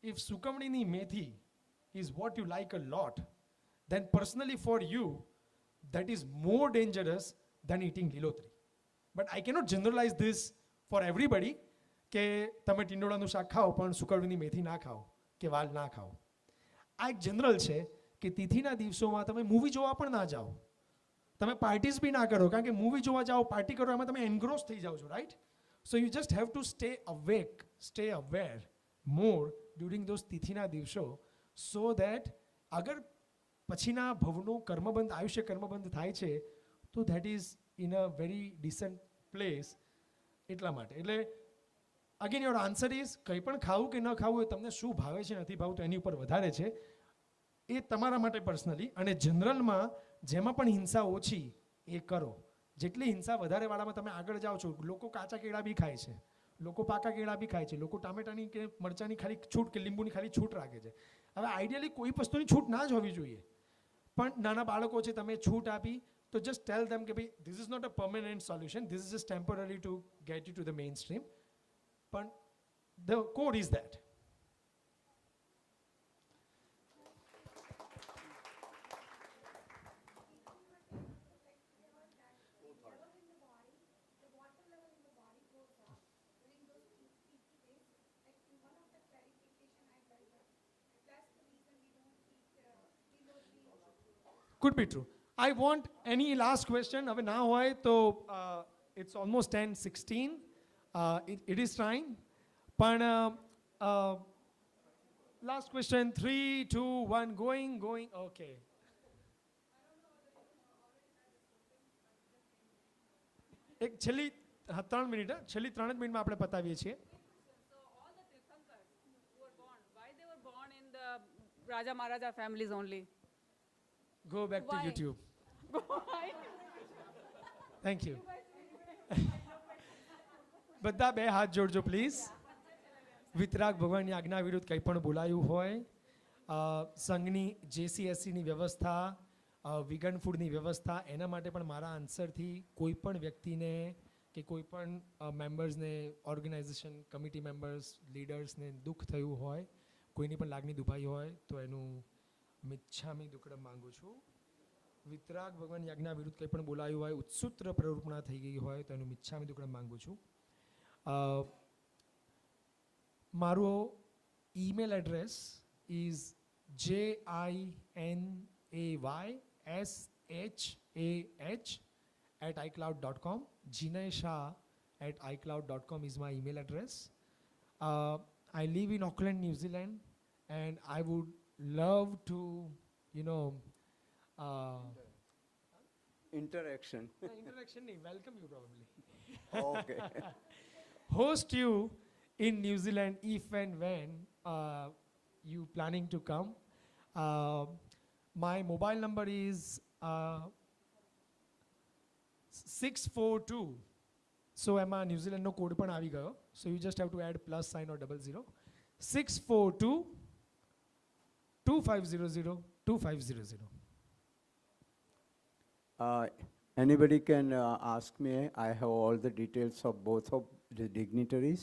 if સુકવણીની મેથી is what you like a lot, then personally for you, that is more dangerous than eating લીલોતરી. But I cannot generalize this for everybody કે તમે ટિંડોળાનું શાક ખાઓ પણ સુકવણીની મેથી ના ખાઓ કે વાલ ના ખાઓ. આ એક જનરલ છે કે તિથિના દિવસોમાં તમે મૂવી જોવા પણ ના જાઓ, તમે પાર્ટીઝ બી ના કરો, કારણ કે મૂવી જોવા જાઓ, પાર્ટી કરો, એમાં તમે એન્ગ્રોસ થઈ જાઓ છો, right? So you just have to stay awake, stay aware more during those તિથિના દિવસો, સો દેટ અગર પછીના ભવનું કર્મબંધ, આયુષ્ય કર્મબંધ થાય છે તો that is in a very decent place. એટલા માટે એટલે અગેન યોર આન્સર ઇઝ કંઈ પણ ખાવું કે ન ખાવું એ તમને શું ભાવે છે નથી ભાવતું એની ઉપર વધારે છે, એ તમારા માટે પર્સનલી. અને જનરલમાં જેમાં પણ હિંસા ઓછી એ કરો. જેટલી હિંસા વધારે વાળામાં તમે આગળ જાઓ છો, લોકો કાચા કેળા બી ખાય છે, લોકો પાકા કેળા બી ખાય છે, લોકો ટામેટાની કે મરચાંની ખાલી છૂટ કે લીંબુની ખાલી છૂટ રાખે છે. હવે આઈડિયલી કોઈ વસ્તુની છૂટ ના જ હોવી જોઈએ, પણ નાના બાળકો છે, તમે છૂટ આપી તો જસ્ટ ટેલ ધેમ કે ભાઈ this is not a permanent solution, this is just temporary to get you to the mainstream. But the core is that. Could be true. I want any last question. હવે ના હોય તો it's almost 10:16. It is time. But last question, 3, 2, 1, going. Okay. એક છેલ્લી 3 minute, છેલ્લી 3 મિનિટમાં આપણે પતાવીએ છીએ. Raja Maharaja families only. Go back to YouTube. Thank you. બધા બે હાથ જોડજો પ્લીઝ. વિતરાગ ભગવાનની આજ્ઞા વિરુદ્ધ કંઈ પણ બોલાયું હોય, સંઘની JCSCની વ્યવસ્થા, વિગન ફૂડની વ્યવસ્થા, એના માટે પણ મારા આન્સરથી કોઈ પણ વ્યક્તિને કે કોઈ પણ મેમ્બર્સને, ઓર્ગેનાઇઝેશન કમિટી મેમ્બર્સ, લીડર્સને દુઃખ થયું હોય, કોઈની પણ લાગણી દુભાઈ હોય તો એનું મિચ્છામી દુક્કડમ માંગુ છું. વિતરાગ ભગવાનની આજ્ઞા વિરુદ્ધ કંઈ પણ બોલાયું હોય, ઉત્સુત્ર પ્રરૂપણા થઈ ગઈ હોય તો એનું મિચ્છામી દુક્કડમ માંગુ છું. મારો email address is jinayshah@icloud.com. Jinay Shah @icloud.com is my email address. I live in Auckland, New Zealand, and I would love to, interaction. Interaction, welcome you probably. Okay. Host you in New Zealand if and when you planning to come. My mobile number is 642. So એમાં ન્યુઝીલેન્ડનો code પણ આવી ગયો. So you just have to add plus sign or 00. 642 2500 2500. Anybody can ask me. I have all the details of both of the dignitaries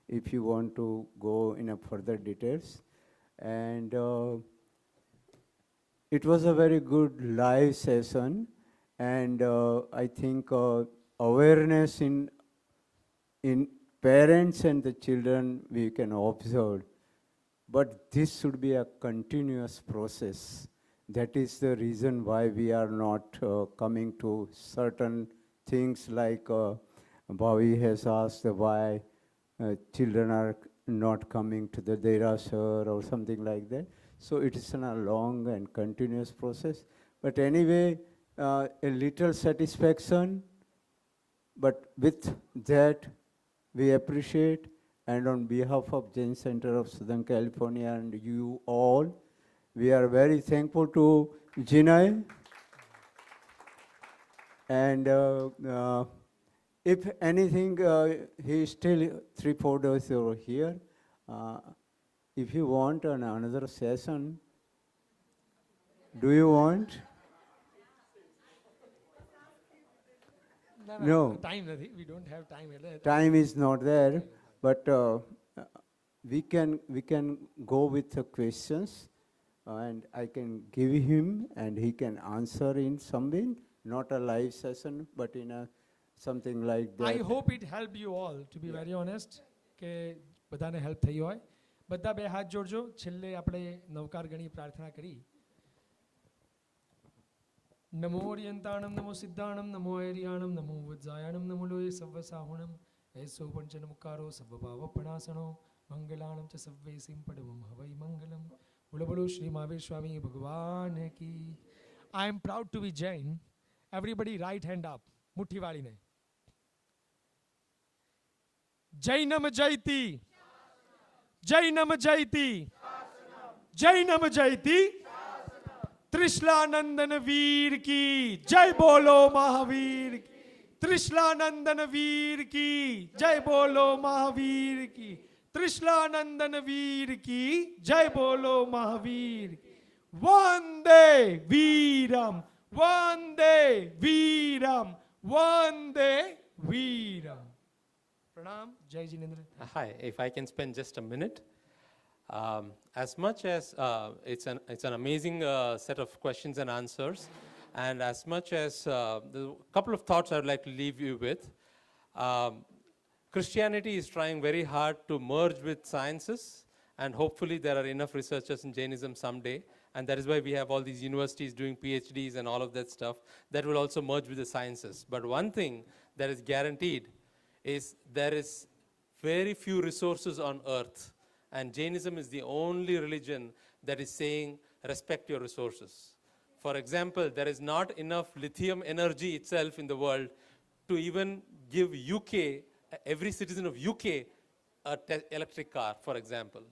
if you want to go in a further details. And it was a very good live session, and I think awareness in parents and the children we can observe, but this should be a continuous process. That is the reason why we are not coming to certain things like Bhavi has asked why children are not coming to the Derasar or something like that. So it is a long and continuous process. But anyway, a little satisfaction, but with that we appreciate, and on behalf of Jain Center of Southern California and you all, we are very thankful to Jinay. And if anything, he is still 3-4 days over here. If you want another session, do you want? No. Time, we don't have time. Time is not there, but we can go with the questions, and I can give him, and he can answer in some way, not a live session, but in a something like that. I hope it helped you all, to be very honest, કે બધાને help થઈ હોય. બધા બે હાથ જોડજો. છેલ્લે આપણે નવકાર ગણી પ્રાર્થના કરી. નમો ઓરિયંતાણમ નમો સિદ્ધાણમ નમો એરિયાણમ નમો વજ્જાયાણમ નમો લોય સવ્વસાહુણમ એસો પંચનમુકારો સવ્વભાવપણાસણો મંગલાણમ ચ સવ્વે સિંપડવમ હવૈ મંગલમ. બોલો બોલો શ્રી મહાવીર સ્વામી ભગવાન કી. I am proud to be Jain. Everybody right hand up. મુઠ્ઠી વાળીને. જૈનમ જયતિ. જૈનમ જયતિ. જૈનમ જયતિ. त्रिशलानंदन वीर की जय बोलो महावीर की. त्रिशलानंदन वीर की जय बोलो महावीर की. त्रिशलानंदन वीर की जय बोलो महावीर की. वंदे वीरम वंदे वीरम वंदे Viram. Pranam. Jai Jinendra. Hi, if I can spend just a minute. As much as it's an amazing set of questions and answers, and as much as the couple of thoughts I would like to leave you with. Christianity is trying very hard to merge with sciences, and hopefully there are enough researchers in Jainism someday, and that is why we have all these universities doing PhDs and all of that stuff that will also merge with the sciences. But one thing that is guaranteed is there is very few resources on earth. And Jainism is the only religion that is saying, respect your resources. For example, there is not enough lithium energy itself in the world to even give UK, every citizen of UK, an electric car, for example.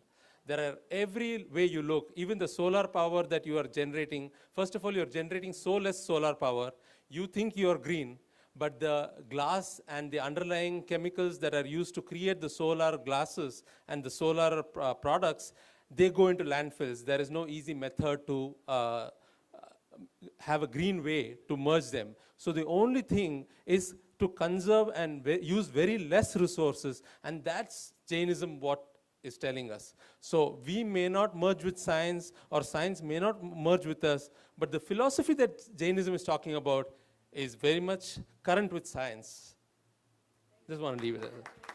There are every way you look, even the solar power that you are generating. First of all, you are generating so less solar power. You think you are green, but the glass and the underlying chemicals that are used to create the solar glasses and the solar products, they go into landfills. There is no easy method to have a green way to merge them. So the only thing is to conserve and use very less resources, and that's Jainism what is telling us. So we may not merge with science, or science may not merge with us, but the philosophy that Jainism is talking about is very much current with science. Just want to leave it at that.